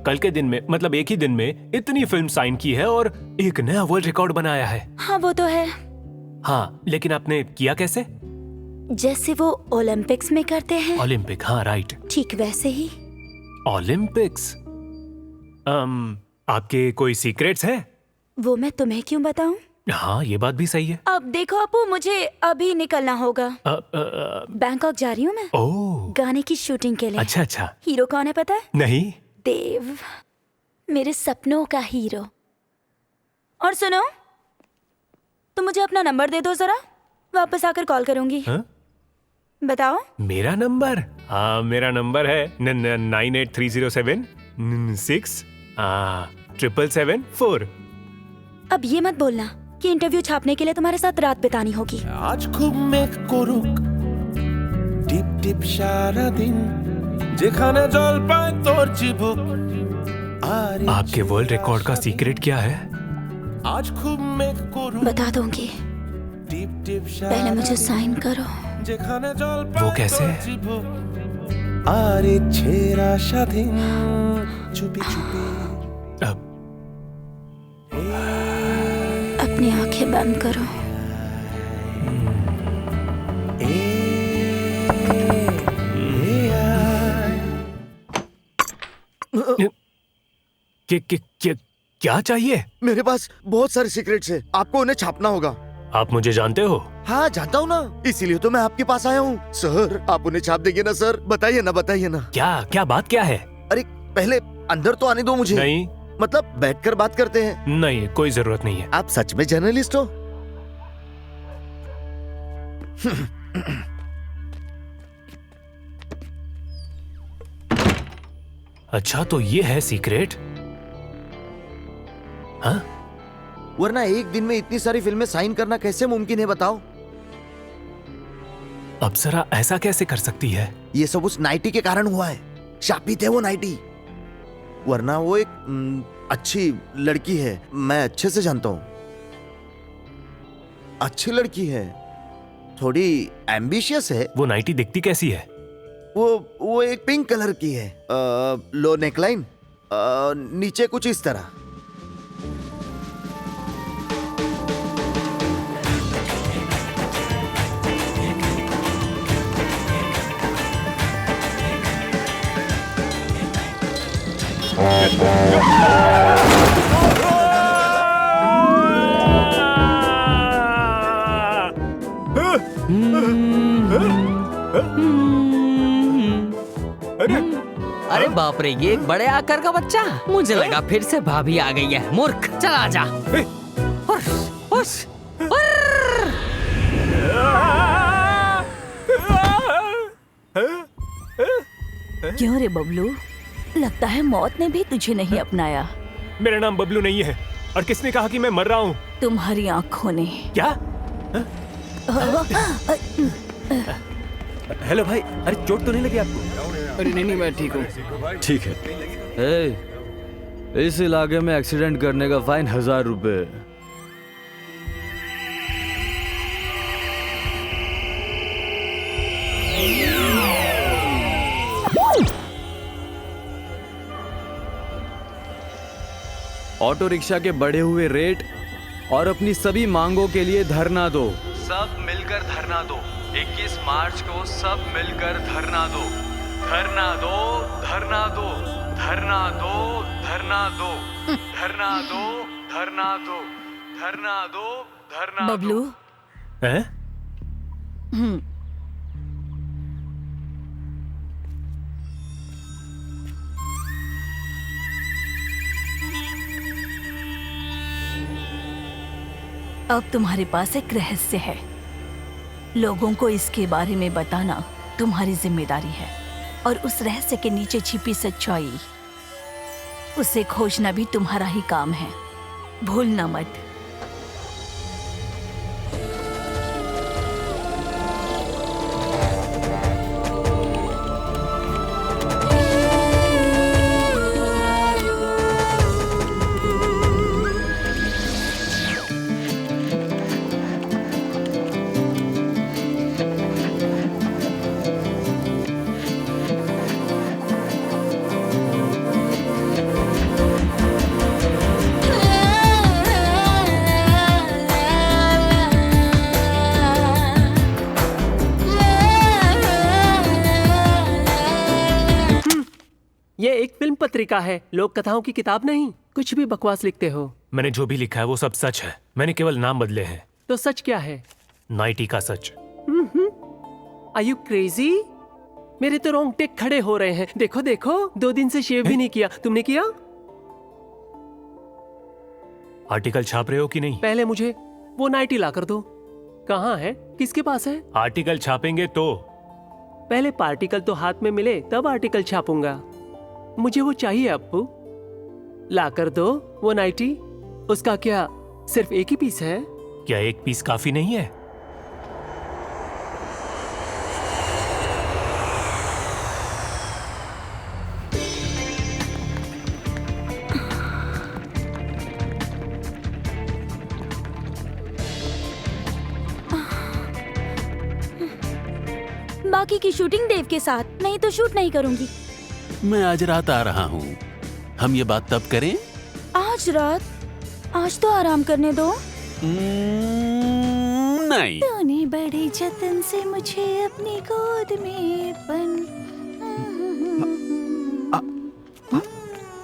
कल के दिन में, मतलब एक ही दिन में इतनी फिल्म साइन की है और एक नया वर्ल्ड रिकॉर्ड बनाया है। हाँ वो तो है। हाँ, लेकिन आपने किया कैसे? जैसे वो ओलंपिक्स में करते हैं। ओलंपिक, हाँ राइट। ठीक वैसे ही। ओलंपिक्स। आपके कोई सीक्रेट्स हैं? वो मैं तुम्हें क्यों बताऊं? हाँ ये बात भी सही है। अब देखो अपू, मुझे अभी निकलना होगा। बैंकॉक जा रही हूँ मैं। ओह। गाने की शूटिंग के लिए। अच्छा अच्छा। हीरो कौन है पता है? नहीं। देव, मेरे सपनों का हीरो। और सुनो, तुम मुझे अपना नंबर दे दो जरा, वापस आकर कॉल करूंगी। हाँ? बताओ। मेरा नंबर? हाँ मेरा नंबर है 983076 अब ये मत बोलना कि इंटरव्यू छापने के लिए तुम्हारे साथ रात बितानी होगी। आज खूब मेघ করুক টিপ টিপ সারা দিন যেখানে জল পায় তোর চিবুক। आपके वर्ल्ड रिकॉर्ड का सीक्रेट क्या है? आज खूब मेघ করুক बता दूंगी, पहले मुझे साइन करो। যেখানে জল वो পায় कैसे? তোর চিবুক। আর ইচ্ছেরা স্বাধীন চুপি চুপি। अपनी आंखें बंद करो। क्या चाहिए? मेरे पास बहुत सारे सीक्रेट्स हैं, आपको उन्हें छापना होगा। आप मुझे जानते हो? हाँ जानता हूँ ना, इसीलिए तो मैं आपके पास आया हूँ। सर आप उन्हें छाप देंगे ना सर? बताइए ना, बताइए ना। क्या क्या बात क्या है? अरे पहले अंदर तो आने दो मुझे। नहीं। मतलब बैठकर बात करते हैं। नहीं, कोई जरूरत नहीं है। आप सच में जर्नलिस्ट हो? अच्छा तो ये है सीक्रेट? हाँ? वरना एक दिन में इतनी सारी फिल्में साइन करना कैसे मुमकिन है बताओ? अप्सरा ऐसा कैसे कर सकती है? ये सब उस नाइटी के कारण हुआ है। शापित है वो नाइटी। वरना वो एक अच्छी लड़की है, मैं अच्छे से जानता हूँ। अच्छी लड़की है, थोड़ी एम्बिशियस है। वो नाइटी दिखती कैसी है? वो एक पिंक कलर की है, लो नेकलाइन, नीचे कुछ इस तरह। अरे बाप रे, ये एक बड़े आकार का बच्चा। मुझे लगा फिर से भाभी आ गई है। मूर्ख, चला जा। क्यों रे बबलू, लगता है मौत ने भी तुझे नहीं अपनाया। मेरा नाम बबलू नहीं है। और किसने कहा कि मैं मर रहा हूँ? तुम्हारी आंखों ने। क्या? हेलो भाई, अरे चोट तो नहीं लगी आपको? अरे नहीं मैं ठीक हूँ। ठीक है। इस इलाके में एक्सीडेंट करने का फाइन 1000 रुपए। ऑटो रिक्शा के बढ़े हुए रेट और अपनी सभी मांगों के लिए धरना दो। सब मिलकर धरना दो। 21 मार्च को सब मिलकर धरना दो। धरना दो, धरना दो, धरना दो, धरना दो, धरना दो, धरना दो, धरना दो, धरना दो। बबलू, हैं? अब तुम्हारे पास एक रहस्य है। लोगों को इसके बारे में बताना तुम्हारी जिम्मेदारी है, और उस रहस्य के नीचे छिपी सच्चाई, उसे खोजना भी तुम्हारा ही काम है। भूलना मत। ये एक फिल्म पत्रिका है, लोक कथाओं की किताब नहीं। कुछ भी बकवास लिखते हो। मैंने जो भी लिखा है वो सब सच है। मैंने केवल नाम बदले हैं। तो सच क्या है? नाइटी का सच। Are you crazy? मेरे तो रोंगटे खड़े हो रहे हैं। देखो देखो, 2 दिन से शेव भी नहीं किया। तुमने किया? आर्टिकल छाप रहे हो कि नहीं? पहले मुझे वो नाइटी ला कर दो। कहाँ है? किसके पास है? आर्टिकल छापेंगे तो। पहले पार्टिकल तो हाथ में मिले तब आर्टिकल छापूंगा। मुझे वो चाहिए अप्पू। ला कर दो वो नाइटी। उसका क्या सिर्फ एक ही पीस है? क्या एक पीस काफी नहीं है? बाकी की शूटिंग देव के साथ, नहीं तो शूट नहीं करूंगी। मैं आज रात आ रहा हूँ। हम ये बात तब करें? आज रात? आज तो आराम करने दो। नहीं। तूने बड़े जतन से मुझे अपनी गोद में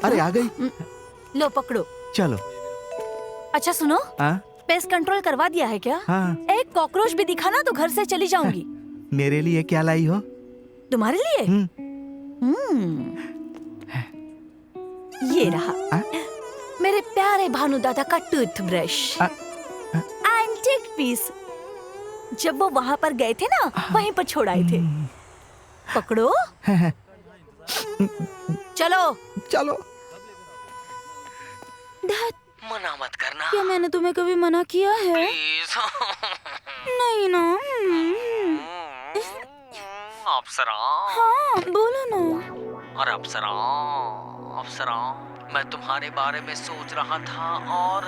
अरे आ गई। लो पकड़ो। चलो। अच्छा सुनो, हाँ? पेस्ट कंट्रोल करवा दिया है क्या? हाँ। एक कॉकरोच भी दिखा ना तो घर से चली जाऊंगी। मेरे लिए क्या लाई हो? तुम्हारे लिए? ये रहा मेरे प्यारे भानु दादा का टूथब्रश, एंटीक पीस। जब वो वहां पर गए थे ना, वहीं पर छोड़ आए थे। पकड़ो। चलो चलो। मना मत करना। क्या मैंने तुम्हें कभी मना किया है? नहीं ना। अप्सरा। हाँ बोलो ना। और अप्सरा अप्सरा, मैं तुम्हारे बारे में सोच रहा था और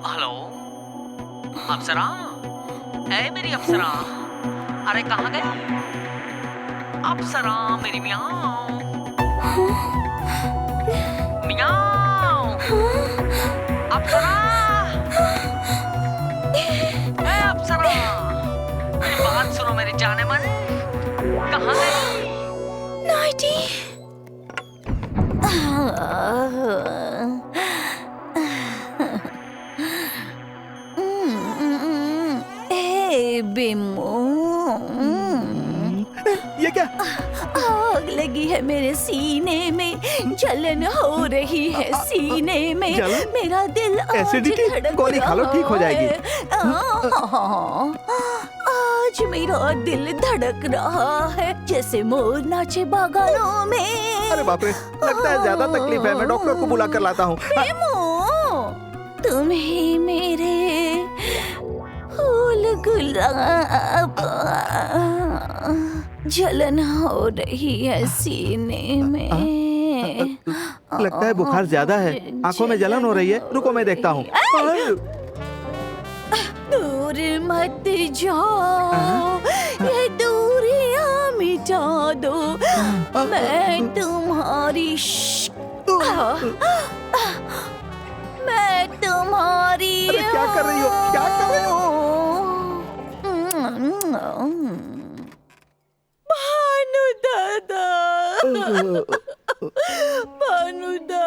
हेलो अप्सरा, है मेरी अप्सरा, अरे कहाँ गए अप्सरा मेरी मियाँ मियाँ अप्सरा, ए अप्सरा, मेरी बात सुनो मेरी जाने मन, कहाँ गई? नाइटी। बिमो, ये क्या? आग लगी है मेरे सीने में, जलन हो रही है सीने में, मेरा दिल एसिडिटी, गोली खा लो ठीक हो जाएगी। आज मेरा दिल धड़क रहा है जैसे मोर नाचे बागानों में। अरे बाप रे, लगता है ज्यादा तकलीफ है, मैं डॉक्टर को बुला कर लाता हूँ। तुम्हें मेरे फूल गुलाब, जलन हो रही है सीने में। लगता है बुखार ज्यादा है, आंखों में जलन हो रही है, रुको मैं देखता हूँ। दूर मत जाओ, ये दूरियां मिटा दो, मैं तुम्हारी मैं तुम्हारी। अरे क्या कर रही हो, क्या कर रही हो? भानु दादा, भानु दादा,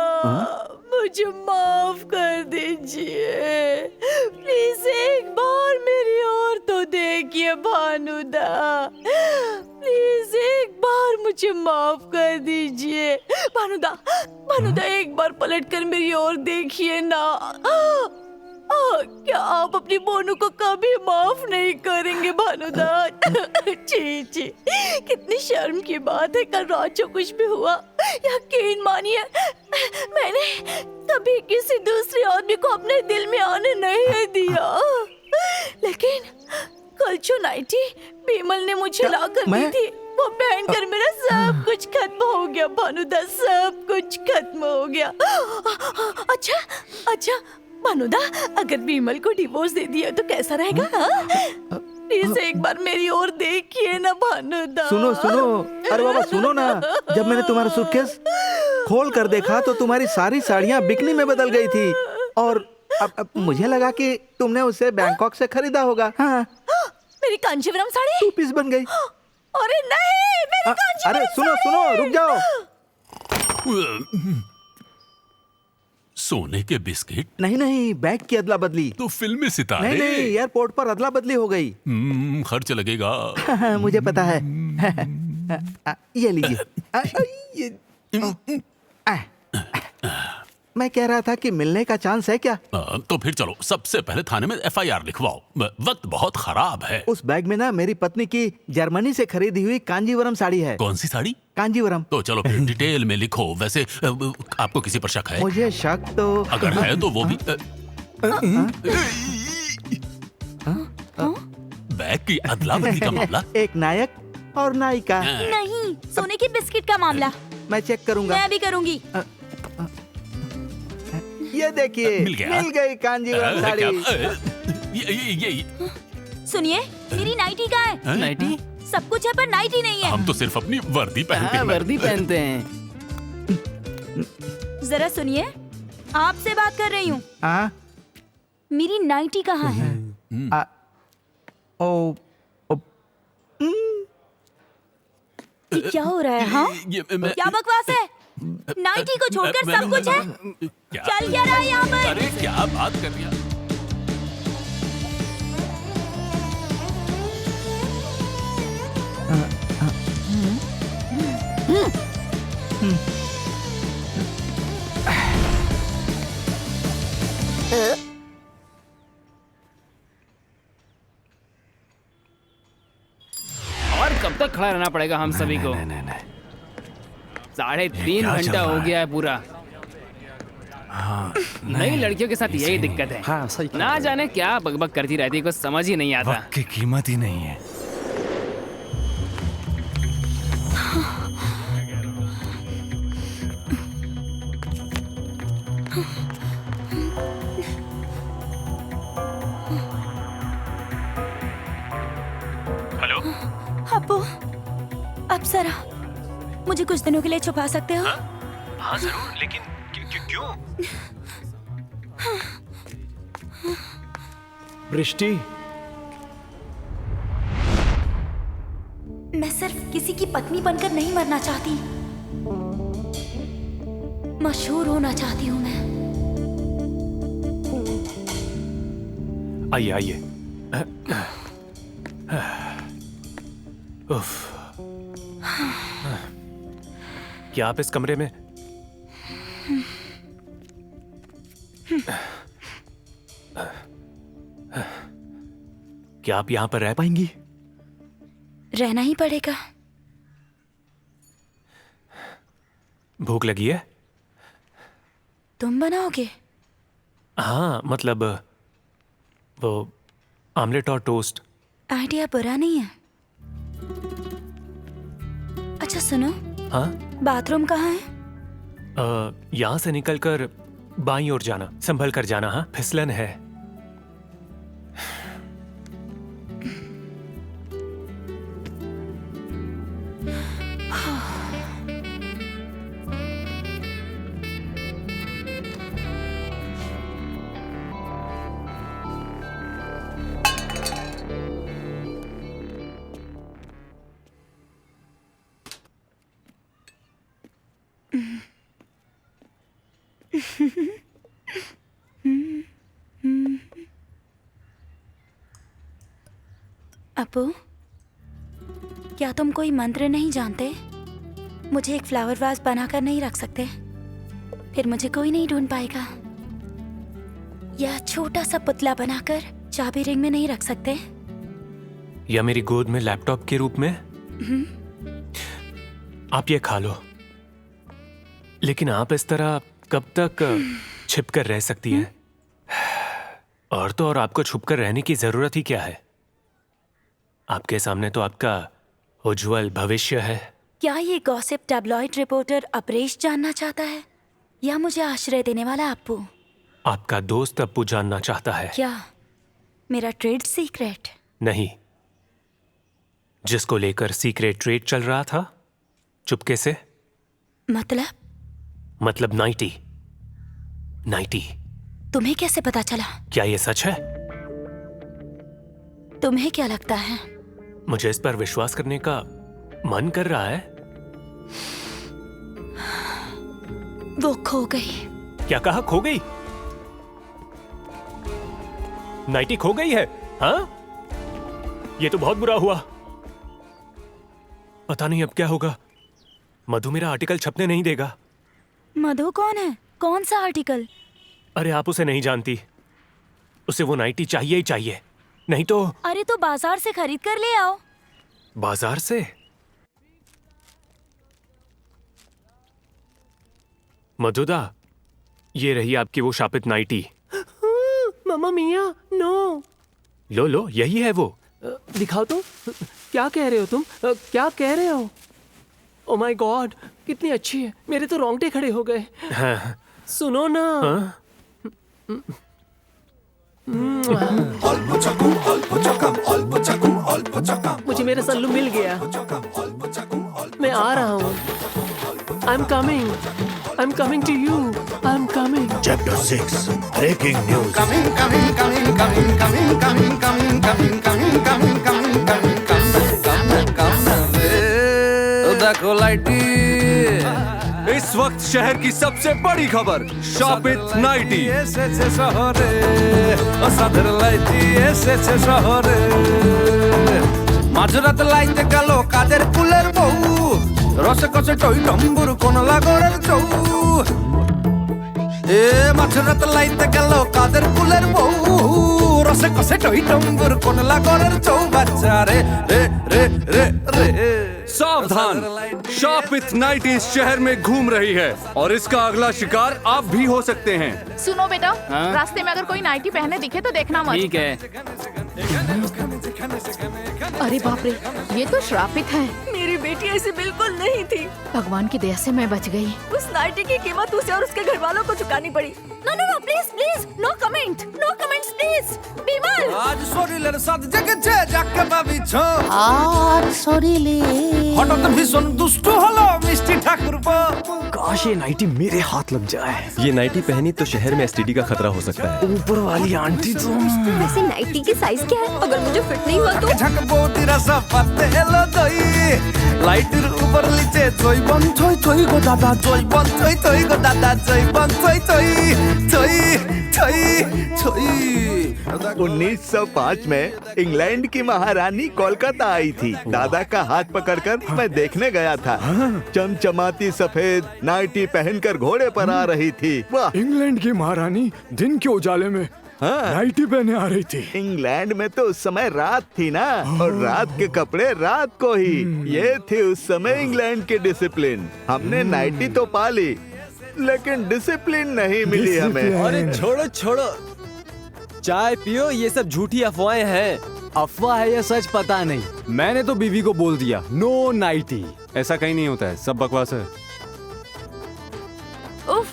मुझे माफ कर दीजिए, प्लीज एक बार मेरी ओर तो देखिए भानुदा, प्लीज एक बार मुझे माफ कर दीजिए भानुदा, भानुदा एक बार पलट कर मेरी ओर देखिए ना। क्या आप अपनी बोनू को कभी माफ नहीं करेंगे भानुदा? छी छी, कितनी शर्म की बात है, कल रात जो कुछ भी हुआ यकीन मानिए मैंने कभी किसी दूसरे आदमी को अपने दिल में आने नहीं दिया, लेकिन कल जो नाइटी बिमल ने मुझे ला कर दी थी, वो पहनकर मेरा सब कुछ खत्म हो गया भानुदा, सब कुछ खत्म हो गया। अच्छा अच्छा भानुदा, अगर बिमल को डिवोर्स दे दिया तो कैसा रहेगा? प्लीज एक बार मेरी ओर देखिए ना भानुदा। सुनो सुनो, अरे बाबा सुनो ना, जब मैंने तुम्हारा सूटकेस खोल कर देखा तो तुम्हारी सारी साड़ियाँ बिकनी में बदल गई थी, और अब मुझे लगा कि तुमने उसे बैंकॉक से खरीदा होगा। हाँ। मेरी कांचीवरम साड़ी 2 पीस बन गई। अरे नहीं, मेरी कांचीवरम अरे सुनो सुनो, रुक जाओ। सोने के बिस्किट? नहीं नहीं, बैग की अदला बदली। तो फिल्मी सितारे? नहीं नहीं, एयरपोर्ट पर अदला बदली हो गई। खर्च लगेगा। मुझे पता है। ये लीजिए। मैं कह रहा था कि मिलने का चांस है क्या? तो फिर चलो, सबसे पहले थाने में FIR लिखवाओ, वक्त बहुत खराब है। उस बैग में ना मेरी पत्नी की जर्मनी से खरीदी हुई कांजीवरम साड़ी है। कौन सी साड़ी? कांजीवरम। तो चलो फिर डिटेल में लिखो। वैसे आपको किसी पर शक है? मुझे शक तो अगर है तो वो भी बैग की अदला बदली का मामला। एक नायक और नायिका। नहीं, सोने की बिस्किट का मामला। मैं चेक करूंगा। मैं भी करूंगी। ये देखिए, मिल गई कांजीवरम साड़ी। ये सुनिए, मेरी नाइटी कहाँ है? नाइटी? सब कुछ है पर नाइटी नहीं है। हम तो सिर्फ अपनी वर्दी पहनते हैं। वर्दी पहनते हैं। जरा सुनिए, आपसे बात कर रही हूँ। मेरी नाइटी कहाँ है? क्या हो रहा है? हाँ, क्या बकवास है? नाइटी को छोड़कर सब कुछ है। चल क्या रहा है यहाँ पर? अरे क्या बात कर रही है? और कब तक खड़ा रहना पड़ेगा हम सभी को? 3.5 घंटा हो गया है पूरा। नई लड़कियों के साथ यही दिक्कत है। हाँ, सही। ना जाने क्या बकबक करती रहती है, कुछ समझ ही नहीं आता। वक्त की कीमत ही नहीं है। हेलो अप्पू, अप्सरा, मुझे कुछ दिनों के लिए छुपा सकते हो? हाँ जरूर, लेकिन क्यों? वृष्टि, मैं सिर्फ किसी की पत्नी बनकर नहीं मरना चाहती, मशहूर होना चाहती हूँ मैं। आइए आइए। उफ। क्या आप इस कमरे में? क्या आप यहाँ पर रह पाएंगी? रहना ही पड़ेगा। भूख लगी है? तुम बनाओगे? हाँ, मतलब वो आमलेट और टोस्ट। आइडिया बुरा नहीं है। अच्छा सुनो, हाँ? बाथरूम कहाँ है? यहाँ से निकलकर बाईं ओर जाना, संभल कर जाना। हाँ, फिसलन है। अपू, क्या तुम कोई मंत्र नहीं जानते? मुझे एक फ्लावर वास बनाकर नहीं रख सकते? फिर मुझे कोई नहीं ढूंढ पाएगा। या छोटा सा पुतला बनाकर चाबी रिंग में नहीं रख सकते? या मेरी गोद में लैपटॉप के रूप में? आप ये खा लो। लेकिन आप इस तरह कब तक छिप कर रह सकती हैं? और तो और आपको छुप कर रहने की जरूरत ही क्या है? आपके सामने तो आपका उज्जवल भविष्य है। क्या ये गॉसिप टैब्लॉइड रिपोर्टर अपरेश जानना चाहता है, या मुझे आश्रय देने वाला अप्पू? आपका दोस्त अप्पू जानना चाहता है। क्या मेरा ट्रेड सीक्रेट? नहीं, जिसको लेकर सीक्रेट ट्रेड चल रहा था चुपके से। मतलब नाइटी। तुम्हें कैसे पता चला? क्या ये सच है? तुम्हें क्या लगता है? मुझे इस पर विश्वास करने का मन कर रहा है। वो खो गई। क्या कहा? खो गई? नाइटी खो गई है? हाँ? ये तो बहुत बुरा हुआ। पता नहीं अब क्या होगा। मधु मेरा आर्टिकल छपने नहीं देगा। मधु कौन है? कौन सा आर्टिकल? अरे आप उसे नहीं जानती। उसे वो नाइटी चाहिए ही चाहिए, नहीं तो। अरे तो बाजार से खरीद कर ले आओ। बाजार से? मधुदा, ये रही आपकी वो शापित नाइटी। मम्मा मिया, नो। लो, यही है वो। दिखाओ तो। क्या कह रहे हो तुम? क्या कह रहे हो? ओ माय गॉड, कितनी अच्छी है। मेरे तो रोंगटे खड़े हो गए। हाँ। सुनो ना। हाँ? मुझे मेरा सल्लू मिल गया। मैं आ रहा हूँ। I'm coming to you. I'm coming. Chapter 6 Breaking News. देखो लाइटी, इस वक्त शहर की सबसे बड़ी खबर, शापित नाइटी। মাঝরাত লাইতে গেল কাদের কুলের বউ, রসে কষে টই টম্বুর কোন লাগরের চৌ। এ মাঝরাত লাইতে গেল কাদের কুলের বউ, রসে কষে টই টম্বুর কোন লাগরের চৌ। বাচ্চা রে রে রে রে রে। सावधान, शापित नाइटी इस शहर में घूम रही है और इसका अगला शिकार आप भी हो सकते हैं। सुनो बेटा, हाँ? रास्ते में अगर कोई नाइटी पहने दिखे तो देखना मत। ठीक है। अरे बाप रे, ये तो श्रापित है। मेरी मेरी बेटी ऐसी बिल्कुल नहीं थी। भगवान की दया से मैं बच गई। उस नाइटी की कीमत उसे और उसके घर वालों को चुकानी पड़ी। No no no please please no comment, no comments please. Bimal আজ শরীরের সাথ জেগেছে যাকে ভাবিছ আজ শরীরে হঠাৎ ভীষণ দুষ্ট হলো মিষ্টি ঠাকুরপো। काश ये नाइटी मेरे हाथ लग जाए। ये नाइटी पहनी तो शहर में एसटीडी का खतरा हो सकता है। ऊपर वाली आंटी तो वैसे नाइटी की साइज क्या है? अगर मुझे फिट नहीं हुआ तो? ঝাঁকবৌদিরা সব পাতে এলো দই লাইটের উপর নিচে জৈবন থই থই গো দাদা জৈবন থই থই গো দাদা জৈবন থই থই থই থই থই। 1905 में इंग्लैंड की महारानी कोलकाता आई थी। दादा का हाथ पकड़कर मैं देखने गया था। चमचमाती सफेद नाइटी पहनकर घोड़े पर आ रही थी। वाह, इंग्लैंड की महारानी दिन के उजाले में नाइटी पहने आ रही थी। इंग्लैंड में तो उस समय रात थी ना, और रात के कपड़े रात को ही। ये थी उस समय इंग्लैंड की डिसिप्लिन। हमने नाइटी तो पा ली लेकिन डिसिप्लिन नहीं मिली हमें। अरे छोड़ो छोड़ो, चाय पियो, ये सब झूठी अफवाहें हैं। अफवाह है या सच पता नहीं। मैंने तो बीवी को बोल दिया नो नाइटी। ऐसा कहीं नहीं होता है, सब बकवास है। उफ,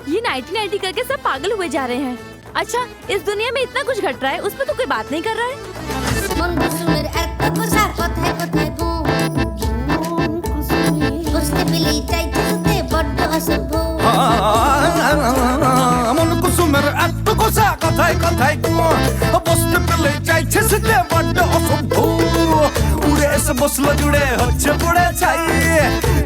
ये नाइटी नाइटी करके सब पागल हुए जा रहे हैं। अच्छा, इस दुनिया में इतना कुछ घट रहा है, उस पर तो कोई बात नहीं कर रहा है। মন কুসুমের এত কোসা কথায় কথায় বসতে পেলে চাইছে সেটা বড্ড অসভ্য। উড়ে এসে বসলো জুড়ে হচ্ছে পড়ে ছাই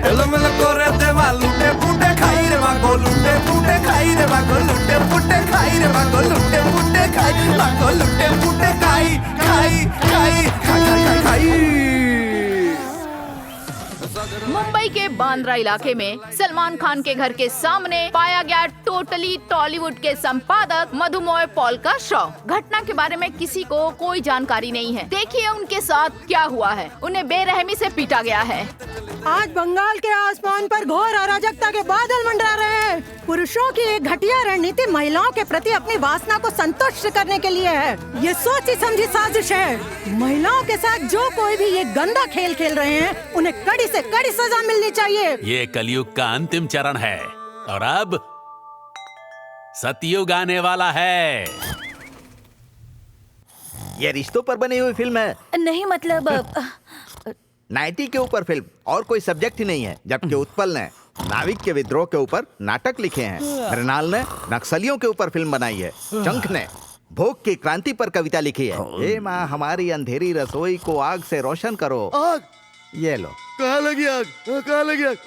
এলোমেলো করে দেওয়া লুটে ফুটে খাই রে মাগো লুটে ফুটে খাই রে মাগো লুটে ফুটে খাই রে মাগো লুটে ফুটে খাই মাগো লুটে ফুটে খাই খাই খাই খাই খাই খাই। मुंबई के बांद्रा इलाके में सलमान खान के घर के सामने पाया गया टोटली टॉलीवुड के संपादक मधुमोय पॉल का शव। घटना के बारे में किसी को कोई जानकारी नहीं है। देखिए उनके साथ क्या हुआ है। उन्हें बेरहमी से पीटा गया है। आज बंगाल के आसमान पर घोर अराजकता के बादल मंडरा रहे हैं। पुरुषों की एक घटिया रणनीति महिलाओं के प्रति अपनी वासना को संतुष्ट करने के लिए है। ये सोची समझी साजिश है। महिलाओं के साथ जो कोई भी ये गंदा खेल खेल रहे हैं, उन्हें कड़ी से कड़ी सजा मिलनी चाहिए। ये कलयुग का अंतिम चरण है और अब सतयुग आने वाला है। ये रिश्तों पर बनी हुई फिल्म है। नहीं मतलब नाइटी के ऊपर फिल्म और कोई सब्जेक्ट ही नहीं है। जबकि उत्पल ने नाविक के विद्रोह के ऊपर नाटक लिखे हैं। मृणाल ने नक्सलियों के ऊपर फिल्म बनाई है। चंक ने भोग की क्रांति पर कविता लिखी है। हे माँ, हमारी अंधेरी रसोई को आग से रोशन करो। आग? ये लो। कहाँ लगी आग? कहाँ लगी आग?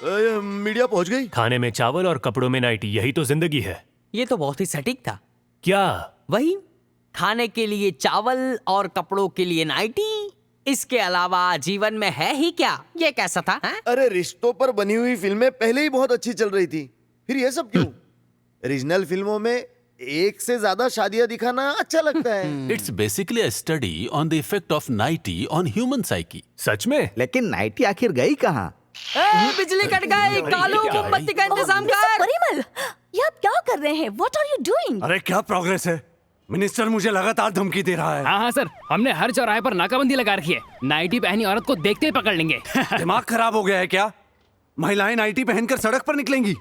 मीडिया पहुंच गई। खाने में चावल और कपड़ों में नाइटी, यही तो जिंदगी है। ये तो बहुत ही सटीक था। क्या? वही, खाने के लिए चावल और कपड़ों के लिए नाइटी। इसके अलावा जीवन में है ही क्या? ये कैसा था? अरे रिश्तों पर बनी हुई फिल्में पहले ही बहुत अच्छी चल रही थी, फिर ये सब क्यों? रीजनल फिल्मों में एक से ज्यादा शादियां दिखाना अच्छा लगता है। It's basically a study on the effect of nightie on human psyche. सच में? लेकिन नाइटी आखिर गई कहाँ? बिजली कट गई। कालू, मोमबत्ती का इंतजाम कर। परिमल, ये आप क्या कर रहे हैं? What are you doing? अरे क्या प्रोग्रेस है? मिनिस्टर मुझे लगातार धमकी दे रहा है। हाँ सर, हमने हर चौराहे पर नाकाबंदी लगा रखी है। नाइटी पहनी औरत को देखते ही पकड़ लेंगे। दिमाग खराब हो गया है क्या? महिलाएं नाइटी पहनकर सड़क पर निकलेंगी?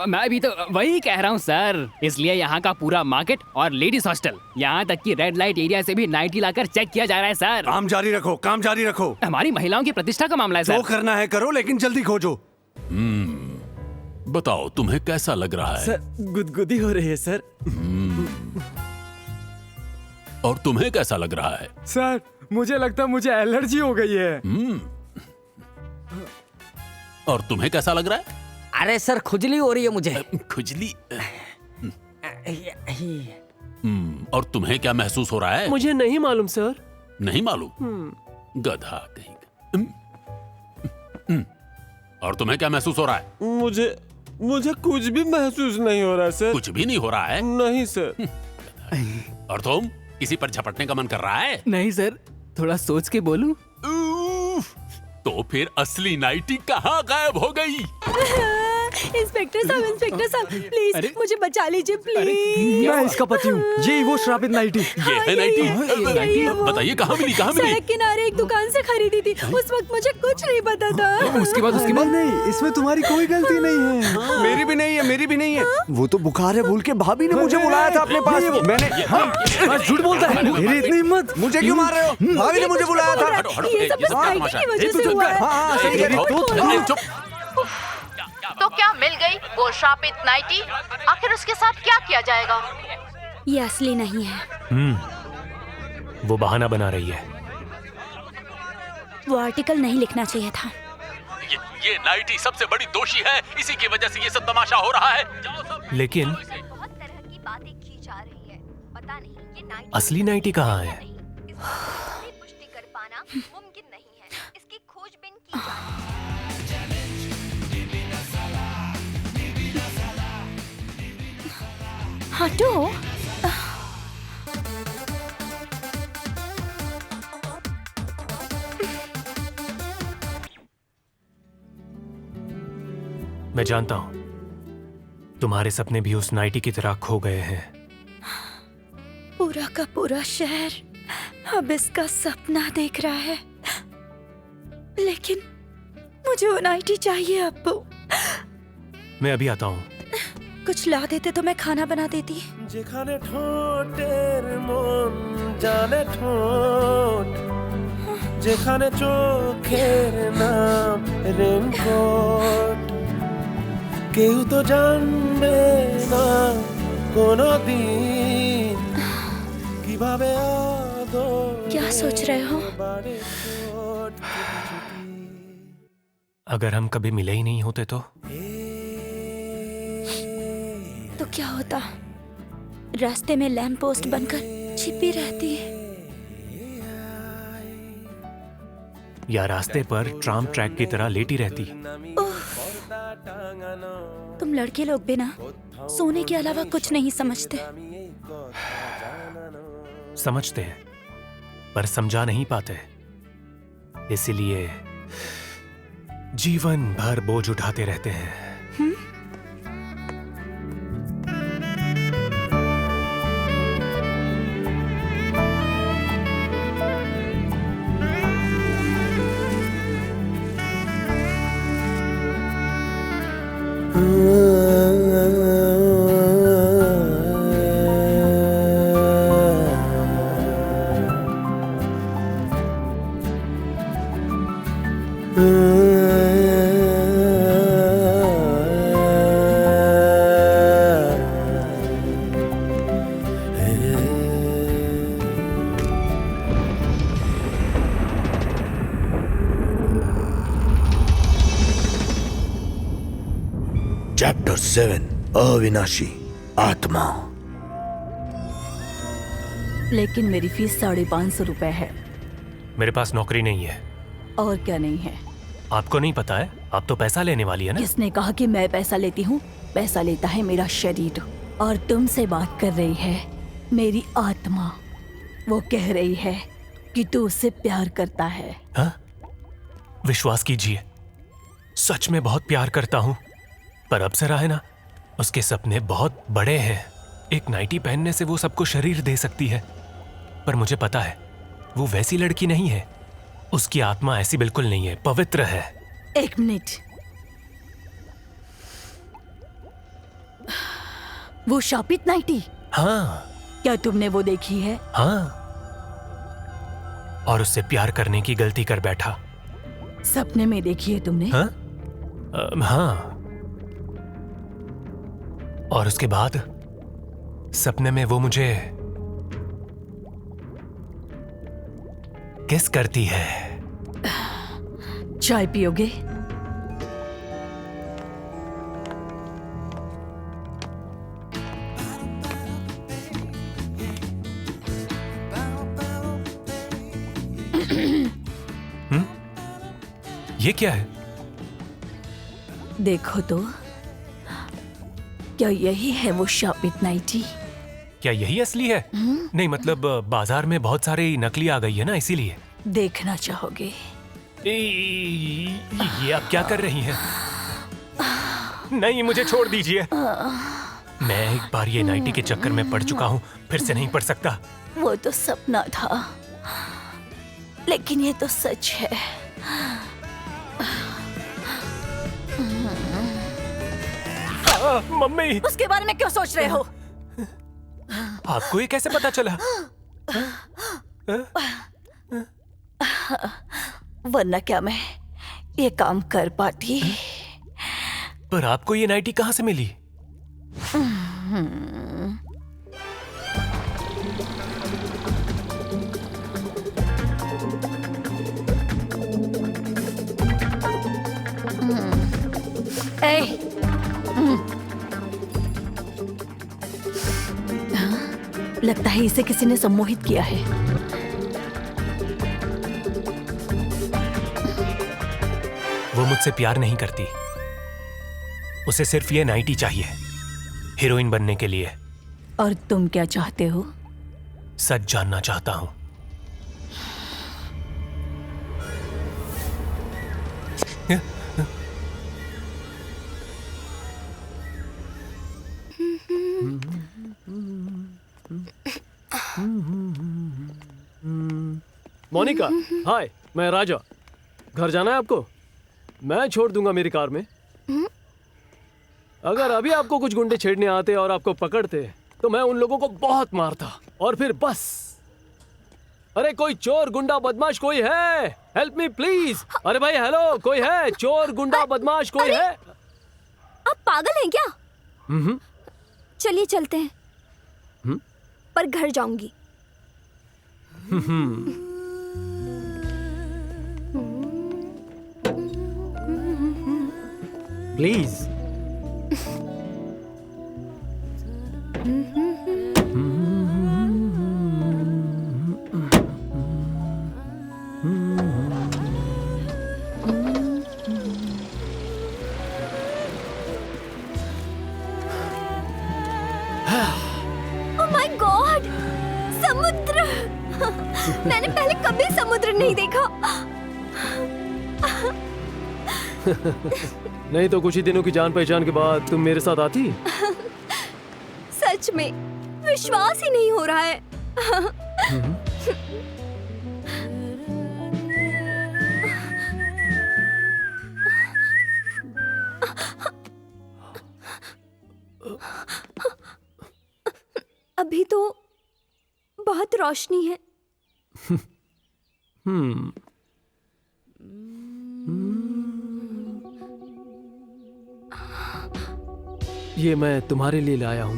मैं भी तो वही कह रहा हूँ सर। इसलिए यहाँ का पूरा मार्केट और लेडीज हॉस्टल, यहाँ तक कि रेड लाइट एरिया से भी नाइटी लाकर चेक किया जा रहा है सर। काम जारी रखो, काम जारी रखो। हमारी महिलाओं की प्रतिष्ठा का मामला है सर। जो करना है करो, लेकिन जल्दी खोजो। बताओ तुम्हें कैसा लग रहा है? सर गुदगुदी हो रही है सर। और तुम्हें कैसा लग रहा है? सर मुझे लगता है मुझे एलर्जी हो गई है। और तुम्हें कैसा लग रहा है? अरे सर खुजली हो रही है मुझे। खुजली? और तुम्हें क्या महसूस हो रहा है? मुझे नहीं मालूम सर। नहीं मालूम? गधा कहीं। और तुम्हें क्या महसूस हो रहा है? मुझे कुछ भी महसूस नहीं हो रहा है सर। कुछ भी नहीं हो रहा है? नहीं सर। और तुम? किसी पर झपटने का मन कर रहा है? नहीं सर, थोड़ा सोच के बोलूं। तो फिर असली नाइटी कहाँ गायब हो गई? इंस्पेक्टर साहब प्लीज मुझे बचा लीजिए प्लीज। मैं इसका पति हूँ, ये वो श्रापित नाइटी। ये है नाइटी? नाइटी बताइए कहाँ मिली, कहाँ मिली? सड़क किनारे एक दुकान से खरीदी थी, उस वक्त मुझे कुछ नहीं पता था। उसके बाद नहीं, इसमें तुम्हारी कोई गलती नहीं है। मेरी भी नहीं है, मेरी भी नहीं है। वो तो बुखार है बोल के भाभी ने मुझे बुलाया था अपने पास। मैंने झूठ बोलता है, मेरी इतनी हिम्मत। मुझे क्यों मार रहे हो? भाभी ने मुझे बुलाया था। ये सब बस नाइटी की वजह से हुआ है। तो क्या मिल गई वो श्रापित नाइटी? आखिर उसके साथ क्या किया जाएगा? ये असली नहीं है। वो बहाना बना रही है। वो आर्टिकल नहीं लिखना चाहिए था। ये नाइटी सबसे बड़ी दोषी है, इसी की वजह से ये सब तमाशा हो रहा है। लेकिन असली नाइटी कहाँ है? हटो। मैं जानता हूं तुम्हारे सपने भी उस नाइटी की तरह खो गए हैं। पूरा का पूरा शहर अब इसका सपना देख रहा है, लेकिन मुझे वो नाइटी चाहिए अब्बू। मैं अभी आता हूं। कुछ ला देते तो मैं खाना बना देती। যেখানে ঠোঁটের মন জানে ঠোঁট, যেখানে চোখের নাম রেনকোট, কেউ তো জানবে না কোনোদিন কিভাবে আদর। क्या सोच रहे हो? अगर हम कभी मिले ही नहीं होते तो क्या होता? रास्ते में लैंप पोस्ट बनकर छिपी रहती, या रास्ते पर ट्राम ट्रैक की तरह लेटी रहती। तुम लड़के लोग भी ना सोने के अलावा कुछ नहीं समझते। समझते हैं पर समझा नहीं पाते, इसीलिए जीवन भर बोझ उठाते रहते हैं। चैप्टर 7 अविनाशी आत्मा। लेकिन मेरी फीस 550 रुपए है। मेरे पास नौकरी नहीं है। और क्या नहीं है? आपको नहीं पता है? आप तो पैसा लेने वाली है ना? किसने कहा कि मैं पैसा लेती हूँ? पैसा लेता है मेरा शरीर। और तुमसे बात कर रही है मेरी आत्मा। वो कह रही है कि तू उससे प्यार करता है। हाँ? विश्वास कीजिए, सच में बहुत प्यार करता हूँ। पर अप्सरा है ना, उसके सपने बहुत बड़े हैं। एक नाइटी पहनने से वो सबको शरीर दे सकती है, पर मुझे पता है वो वैसी लड़की नहीं है। उसकी आत्मा ऐसी बिल्कुल नहीं है, पवित्र है। एक मिनट, वो शापित नाइटी? हाँ। क्या तुमने वो देखी है? हाँ, और उससे प्यार करने की गलती कर बैठा। सपने में देखी है तुमने? हाँ? हाँ। और उसके बाद सपने में वो मुझे किस करती है। चाय पियोगे? ये क्या है? देखो तो, क्या यही है वो शापित नाइटी? क्या यही असली है? नहीं, मतलब बाजार में बहुत सारी नकली आ गई है ना, इसीलिए। देखना चाहोगे? ये आप क्या कर रही हैं? नहीं, मुझे छोड़ दीजिए। मैं एक बार ये नाइटी के चक्कर में पड़ चुका हूँ, फिर से नहीं पड़ सकता। वो तो सपना था, लेकिन ये तो सच है। मम्मी, उसके बारे में क्यों सोच रहे हो? आपको ये कैसे पता चला? वरना क्या मैं ये काम कर पाती? पर आपको ये नाइटी कहाँ से मिली? लगता है इसे किसी ने सम्मोहित किया है। वो मुझसे प्यार नहीं करती, उसे सिर्फ ये नाइटी चाहिए हीरोइन बनने के लिए। और तुम क्या चाहते हो? सच जानना चाहता हूं। मोनिका, हाय, मैं राजा। घर जाना है आपको? मैं छोड़ दूंगा मेरी कार में। अगर अभी आपको कुछ गुंडे छेड़ने आते और आपको पकड़ते तो मैं उन लोगों को बहुत मारता और फिर बस। अरे कोई चोर गुंडा बदमाश कोई है? Help me please. अरे भाई हेलो, कोई है? चोर गुंडा बदमाश कोई है? आप पागल हैं क्या? चलिए चलते हैं। पर घर जाऊंगी। प्लीज। ओह माय गॉड, समुद्र! मैंने पहले कभी समुद्र नहीं देखा। नहीं तो कुछ ही दिनों की जान पहचान के बाद तुम मेरे साथ आती? सच में विश्वास ही नहीं हो रहा है। अभी तो बहुत रोशनी है। ये मैं तुम्हारे लिए लाया हूं।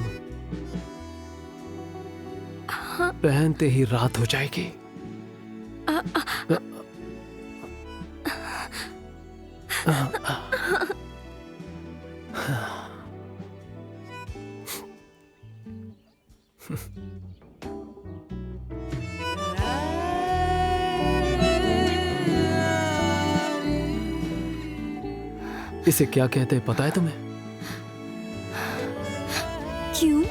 पहनते ही रात हो जाएगी। इसे क्या कहते हैं पता है तुम्हें? क्यों?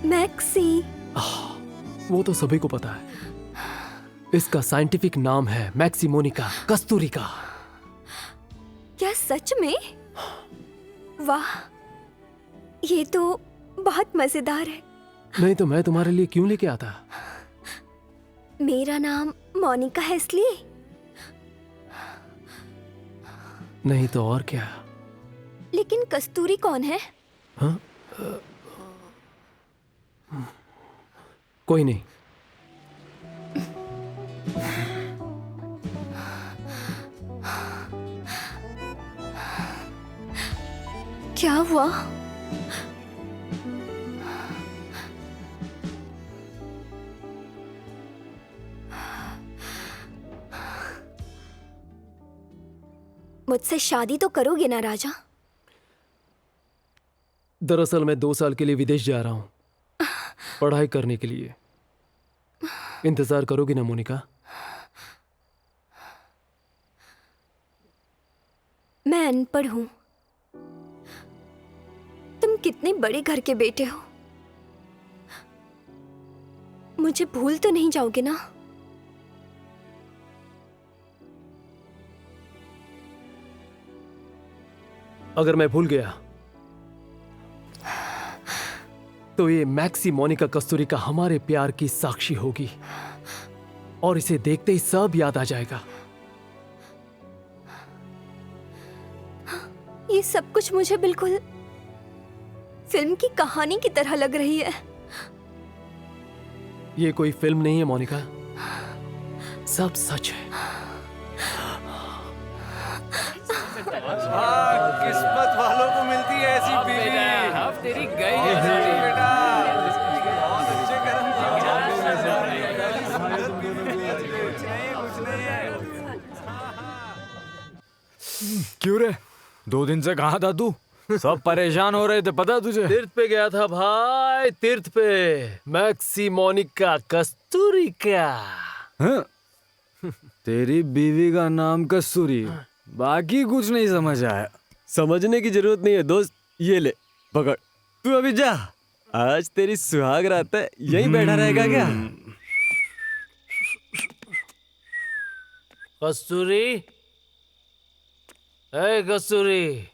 मैक्सी। वो तो सभी को पता है। इसका साइंटिफिक नाम है मैक्सिमोनिका कस्तूरिका। क्या सच में? वाह, ये तो बहुत मजेदार है। नहीं तो मैं तुम्हारे लिए क्यों लेके आता? मेरा नाम मोनिका है इसलिए? नहीं तो और क्या? लेकिन कस्तूरी कौन है? हाँ? कोई नहीं। क्या हुआ? मुझसे शादी तो करोगे ना राजा? दरअसल मैं 2 साल के लिए विदेश जा रहा हूं, पढ़ाई करने के लिए। इंतजार करोगी ना मोनिका? मैं अनपढ़ हूं। तुम कितने बड़े घर के बेटे हो। मुझे भूल तो नहीं जाओगे ना? अगर मैं भूल गया तो ये मैक्सी मोनिका कस्तूरिका हमारे प्यार की साक्षी होगी और इसे देखते ही सब याद आ जाएगा। ये सब कुछ मुझे बिल्कुल फिल्म की कहानी की तरह लग रही है। ये कोई फिल्म नहीं है मोनिका, सब सच है। किस्मत वालों को मिलती है ऐसी बीवी। अब तेरी गई बेटा। क्यों रे, 2 दिन से कहाँ था तू? सब परेशान हो रहे थे, पता तुझे? तीर्थ पे गया था भाई, तीर्थ पे। मैक्सी मोनिका कस्तूरिका। हाँ? तेरी बीवी का नाम कस्तूरी, बाकी कुछ नहीं समझ आया। समझने की जरूरत नहीं है दोस्त, ये ले पकड़। तू अभी जा, आज तेरी सुहाग रात है, यहीं बैठा रहेगा क्या? कस्तूरी, ए कस्तूरी।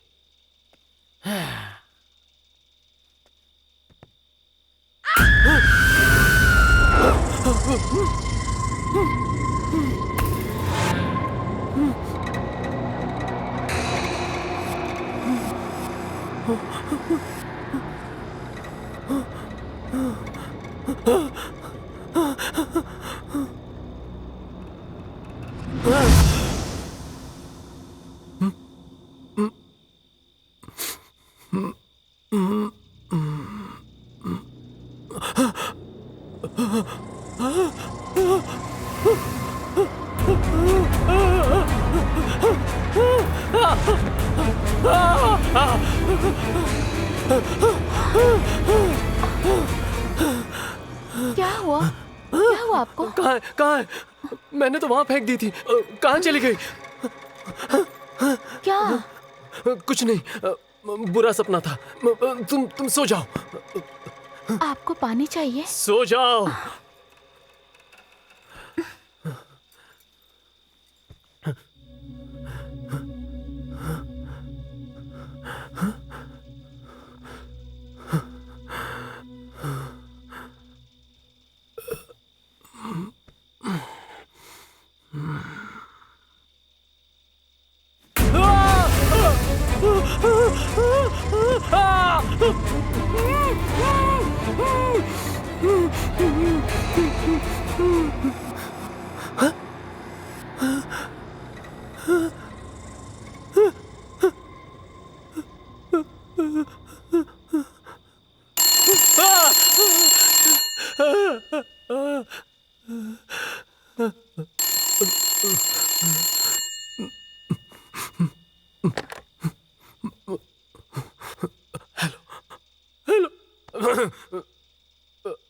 क्या हुआ? क्या हुआ आपको? कहाँ है? मैंने तो वहां फेंक दी थी, कहाँ चली गई? क्या? कुछ नहीं, बुरा सपना था। तुम सो जाओ। आपको पानी चाहिए? सो जाओ।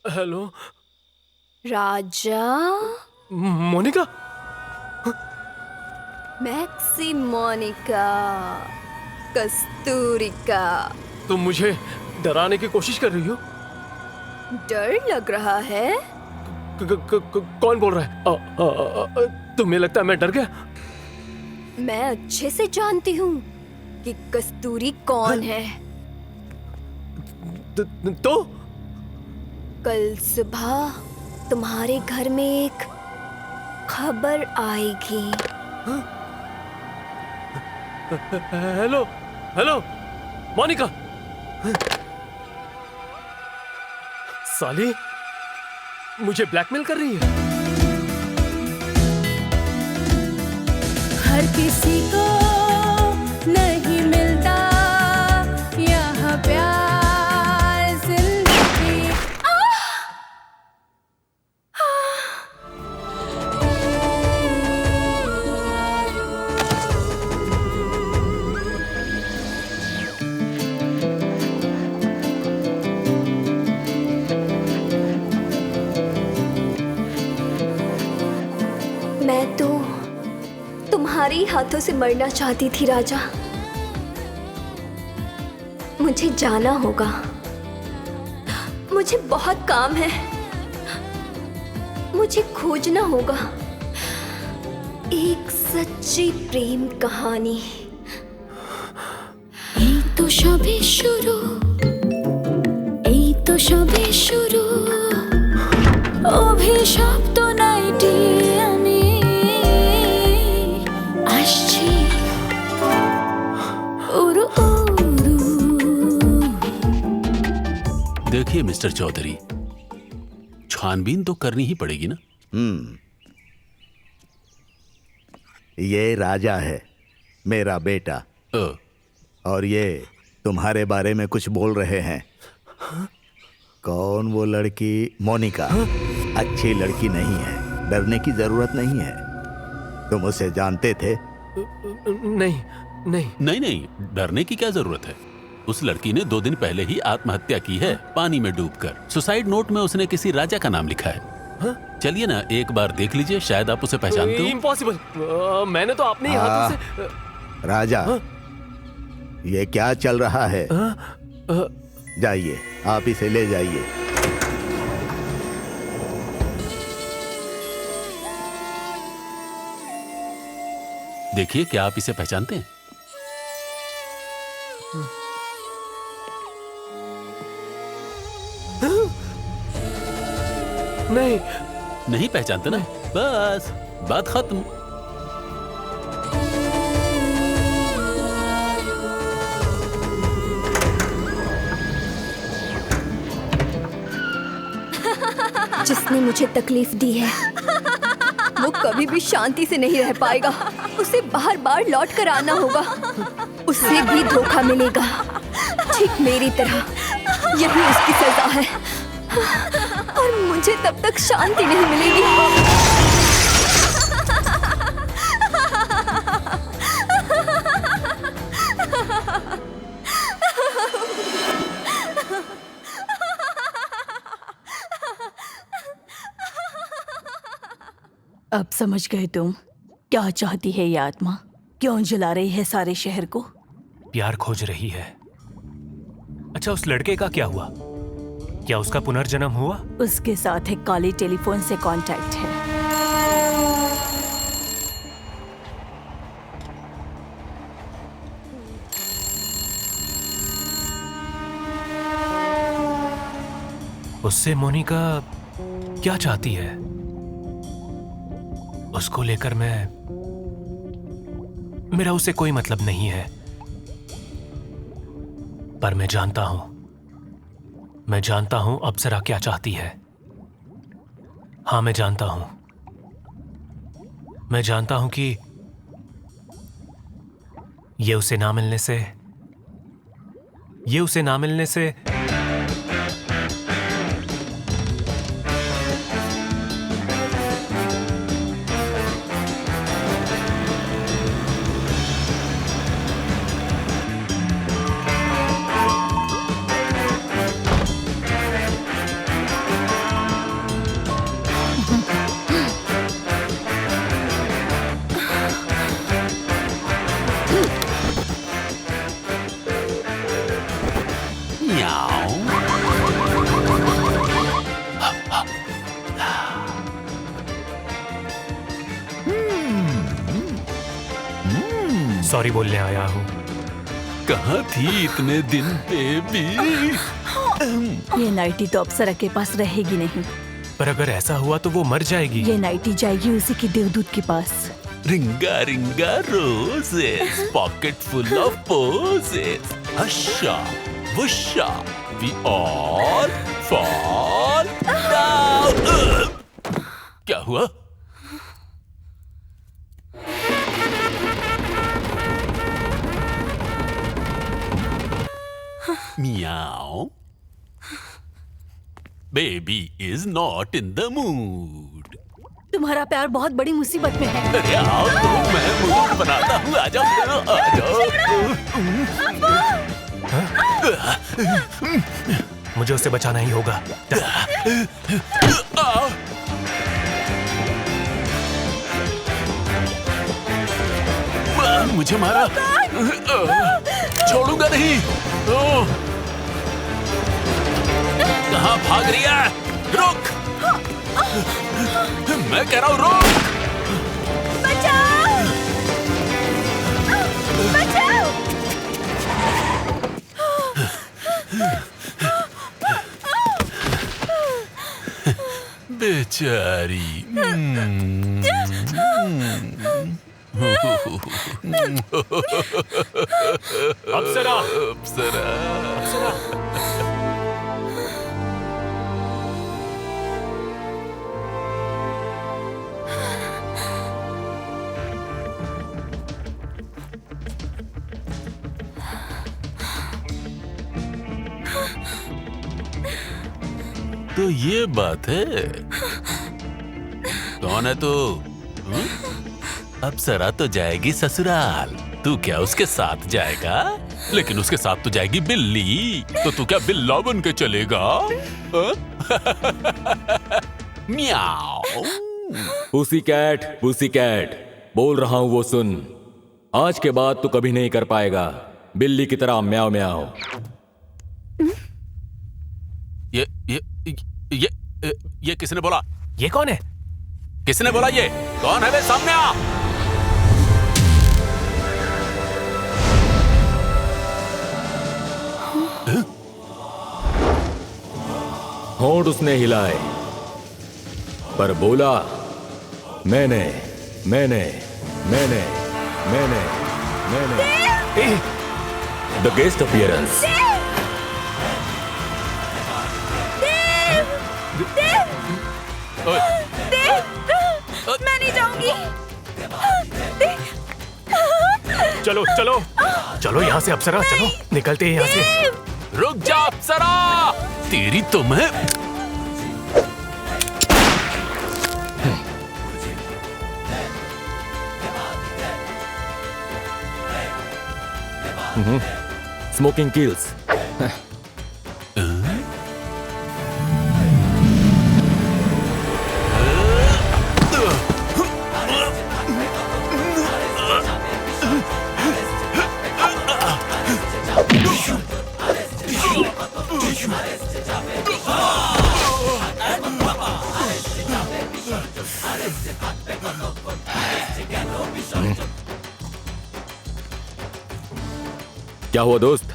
हेलो राजा। मोनिका। मैक्सी मोनिका कस्तूरिका। तुम मुझे डराने की कोशिश कर रही हो? डर लग रहा है? कौन बोल रहा है? तुम्हें लगता है मैं डर गया? मैं अच्छे से जानती हूँ कि कस्तूरी कौन है। तो कल सुबह तुम्हारे घर में एक खबर आएगी। Hello hello Monica. साली मुझे ब्लैकमेल कर रही है। हर किसी को नहीं मिलता यहाँ प्यार जिंदगी। मैं तो तुम्हारे ही हाथों से मरना चाहती थी राजा। मुझे जाना होगा, मुझे बहुत काम है। मुझे खोजना होगा एक सच्ची प्रेम कहानी। তো সবে শুরু, এই তো সবে শুরু, অভিশপ্ত নাইটি আমি আসছি উরু উরু। देखिए मिस्टर चौधरी, छानबीन तो करनी ही पड़ेगी ना। ये राजा है, मेरा बेटा। और ये तुम्हारे बारे में कुछ बोल रहे हैं। कौन वो लड़की? मोनिका अच्छी लड़की नहीं है, डरने की जरूरत नहीं है। तुम उसे जानते थे? नहीं नहीं नहीं नहीं, डरने की क्या जरूरत है। उस लड़की ने 2 दिन पहले ही आत्महत्या की है, पानी में डूबकर। सुसाइड नोट में उसने किसी राजा का नाम लिखा है। चलिए ना, एक बार देख लीजिए, शायद आप उसे पहचानते हो। इम्पॉसिबल, मैंने तो अपने ही हाथों से। राजा, ये क्या चल रहा है? जाइए, आप इसे ले जाइए। देखिए, क्या आप इसे पहचानते हैं? नहीं नहीं पहचानते ना? बस बात खत्म। जिसने मुझे तकलीफ दी है वो कभी भी शांति से नहीं रह पाएगा। उसे बार बार लौट कर आना होगा, उससे भी धोखा मिलेगा, ठीक मेरी तरह। यही उसकी सजा है और मुझे तब तक शांति नहीं मिलेगी। अब समझ गए तुम क्या चाहती है ये आत्मा? क्यों जला रही है सारे शहर को? प्यार खोज रही है। अच्छा, उस लड़के का क्या हुआ? क्या उसका पुनर्जन्म हुआ? उसके साथ एक काली टेलीफोन से कांटेक्ट है। उससे मोनिका क्या चाहती है? उसको लेकर मेरा उसे कोई मतलब नहीं है, पर मैं जानता हूं अप्सरा क्या चाहती है। हाँ, मैं जानता हूं कि ये उसे ना मिलने से सॉरी बोलने आया हूँ। कहाँ थी इतने दिन बेबी? ये नाइटी तो अप्सरा के पास रहेगी नहीं। पर अगर ऐसा हुआ तो वो मर जाएगी। ये नाइटी जाएगी उसी की देवदूत के पास। Ringa ringa roses, pocket full of posies, husha wusha, we all fall down. क्या हुआ? Meow. Baby is not in the mood. तुम्हारा प्यार बहुत बड़ी मुसीबत में है। अरे आओ तो मैं मूड बनाता हूँ, आ जाओ। मुझे उसे बचाना ही होगा। मुझे मारा, छोड़ूंगा नहीं। कहाँ भाग रही है? रुक, मैं कह रहा हूँ रुक। बचाओ! बचाओ! बेचारी। अप्सरा। अप्सरा। तो ये बात है। कौन है तू? अप्सरा तो जाएगी ससुराल, तू क्या उसके साथ जाएगा? लेकिन उसके साथ तो जाएगी बिल्ली, तो तू क्या बिल्ला बन के चलेगा? म्याऊ। पुसी कैट, बोल रहा हूँ वो सुन। आज के बाद तू कभी नहीं कर पाएगा बिल्ली की तरह म्याऊ म्याऊ। ये किसने बोला? ये कौन है? किसने बोला ये? कौन है बे? सामने आ। होंठ उसने हिलाए पर बोला मैंने। The guest appearance. मैं नहीं जाऊंगी। चलो चलो चलो यहाँ से अप्सरा, चलो निकलते हैं यहाँ से। रुक जा अप्सरा, तेरी तो मैं। Smoking kills. क्या हुआ दोस्त?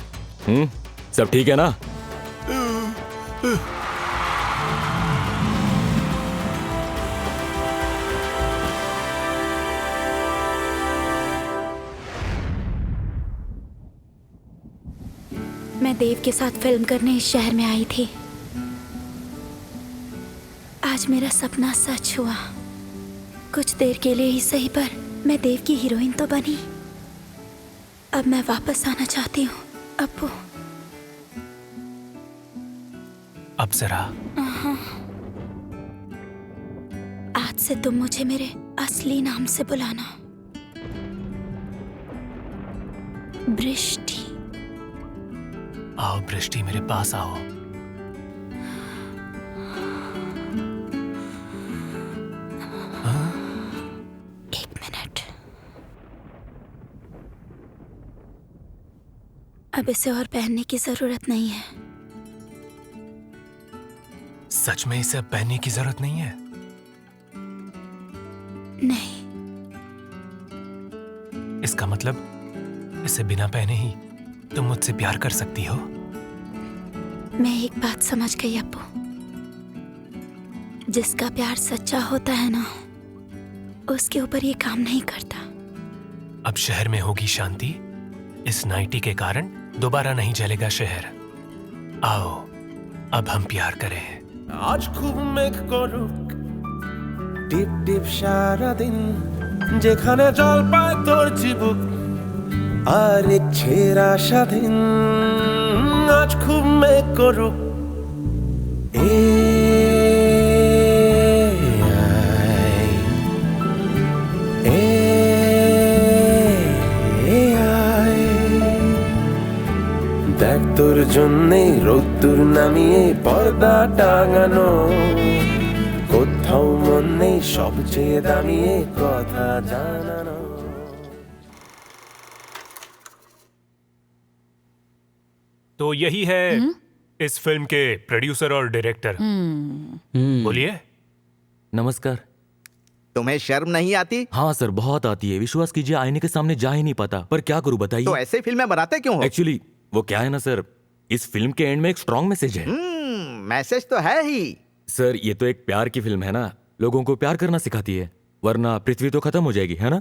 सब ठीक है ना? मैं देव के साथ फिल्म करने इस शहर में आई थी। आज मेरा सपना सच हुआ। कुछ देर के लिए ही सही, पर मैं देव की हीरोइन तो बनी। अब मैं वापस आना चाहती हूँ अप्पू। अप्सरा, आज से तुम मुझे मेरे असली नाम से बुलाना, बृष्टि। आओ बृष्टि, मेरे पास आओ। एक मिनट। अब इसे और पहनने की जरूरत नहीं है। सच में इसे अब पहनने की जरूरत नहीं है? नहीं। इसका मतलब इसे बिना पहने ही तुम मुझसे प्यार कर सकती हो? मैं एक बात समझ गई अप्पू। जिसका प्यार सच्चा होता है ना, उसके ऊपर ये काम नहीं करता। अब शहर में होगी शांति। इस नाइटी के कारण दोबारा नहीं जलेगा शहर। आओ अब हम प्यार करें। আজ খুব মেঘ করুক টিপ টিপ সারাদিন, যেখানে জল পায় তোর চিবুক আর ইচ্ছের আশাধীন। আজ খুব মেঘ করুক দেখ তোর জন্যে রোদ্দুর নামিয়ে পর্দা টাঙানো, কোথাও মন নেই সবচেয়ে দামিয়ে কথা জানানো। तो यही है इस फिल्म के प्रोड्यूसर और डायरेक्टर। बोलिए। नमस्कार। तुम्हें शर्म नहीं आती? हाँ सर, बहुत आती है। विश्वास कीजिए, आईने के सामने जा ही नहीं पाता। पर क्या करूं बताइए। तो ऐसे फिल्में बनाते क्यों हो? एक्चुअली वो क्या है ना सर, इस फिल्म के एंड में एक स्ट्रॉन्ग मैसेज है। मैसेज तो है ही। सर ये तो एक प्यार की फिल्म है ना, लोगों को प्यार करना सिखाती है, वरना पृथ्वी तो खत्म हो जाएगी, है ना?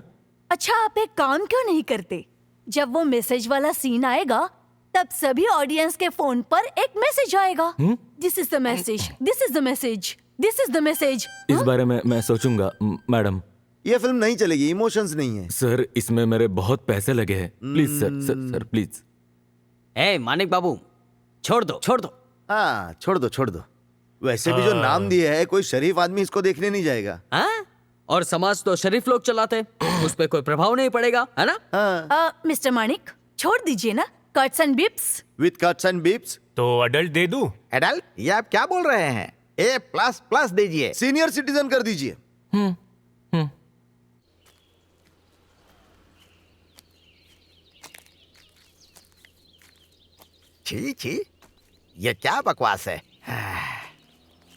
अच्छा आप एक काम क्यों नहीं करते, जब वो मैसेज वाला सीन आएगा तब सभी ऑडियंस के फोन पर एक मैसेज आएगा, this is the message, this is the message, this is the message. इस बारे में मैं सोचूंगा मैडम। ये फिल्म नहीं चलेगी, इमोशंस नहीं है। सर इसमें मेरे बहुत पैसे लगे हैं, please sir sir sir please. ए मानिक बाबू छोड़ दो छोड़ दो। हाँ छोड़ दो छोड़ दो। वैसे भी जो नाम दिया है कोई शरीफ आदमी इसको देखने नहीं जाएगा। हाँ? और समाज तो शरीफ लोग चलाते, उस पे कोई प्रभाव नहीं पड़ेगा, है ना? मिस्टर मानिक छोड़ दीजिए ना, cuts and Bips. With cuts and Bips. तो अडल्ट दे दूं? एडल्ट? ये आप क्या बोल रहे हैं? A++ दीजिए। सीनियर सिटीजन कर दीजिए। छी छी, ये क्या बकवास है।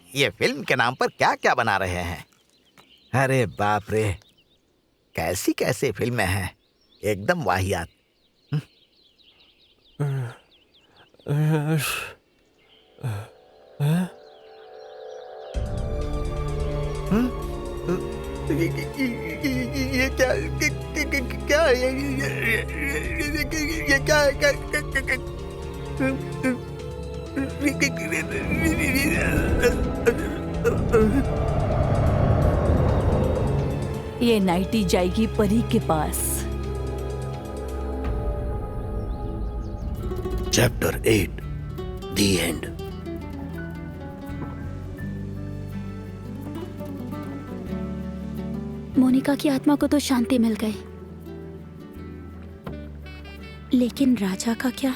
ये फिल्म के नाम पर क्या क्या बना रहे हैं। अरे बाप रे, कैसी कैसी फिल्में हैं, एकदम वाहियात। ये क्या क्या ये क्या ये नाइटी जाएगी परी के पास। Chapter 8 the end. मोनिका की आत्मा को तो शांति मिल गई, लेकिन राजा का क्या?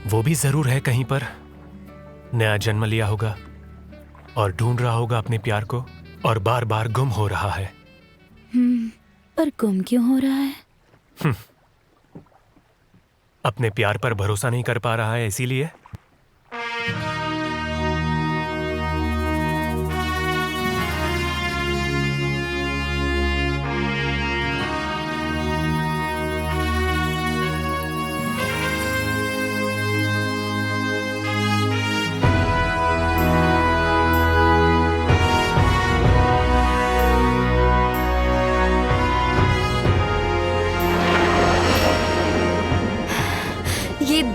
वो भी जरूर है कहीं पर, नया जन्म लिया होगा और ढूंढ रहा होगा अपने प्यार को, और बार बार गुम हो रहा है। पर गुम क्यों हो रहा है? अपने प्यार पर भरोसा नहीं कर पा रहा है, इसीलिए।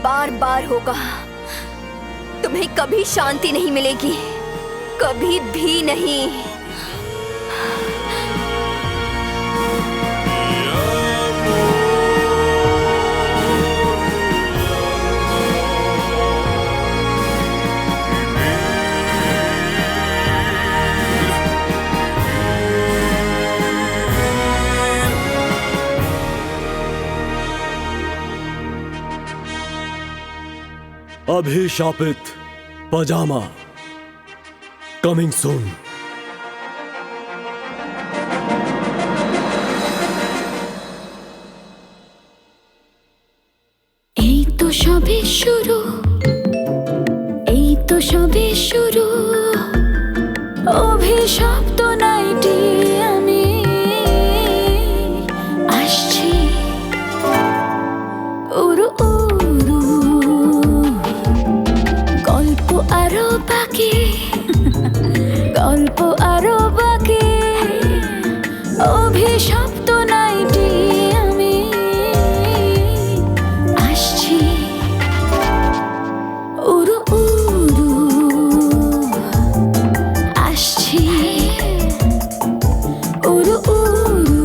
बार बार होगा, तुम्हें कभी शांति नहीं मिलेगी, कभी भी नहीं। अभिशापित पजामा कमिंग सून। এই তো সবে শুরু, এই তো সবে শুরু, অভিশপ্ত নাইটি আমি আসছি, উরু উরু, গল্প আরো বাকি, গল্প আরো বাকি, অভিশপ্ত নাইটি আমি আসছি, উরু উরু আসছি, উরু উরু।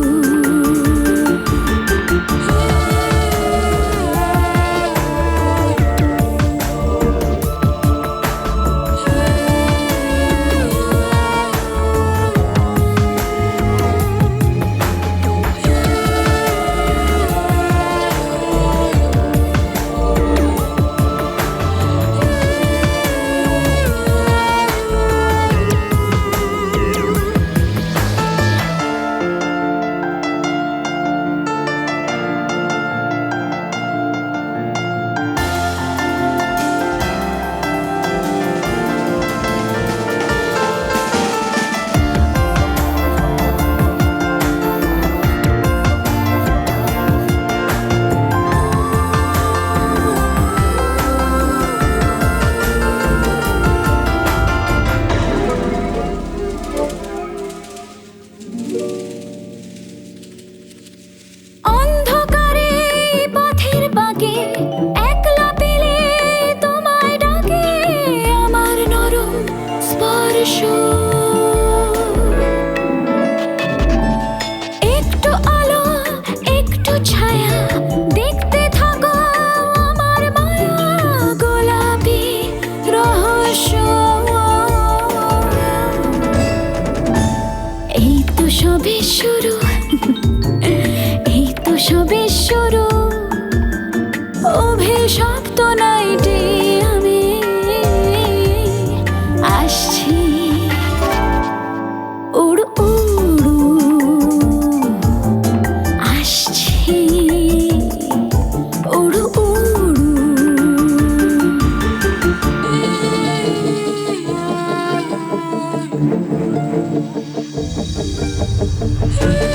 है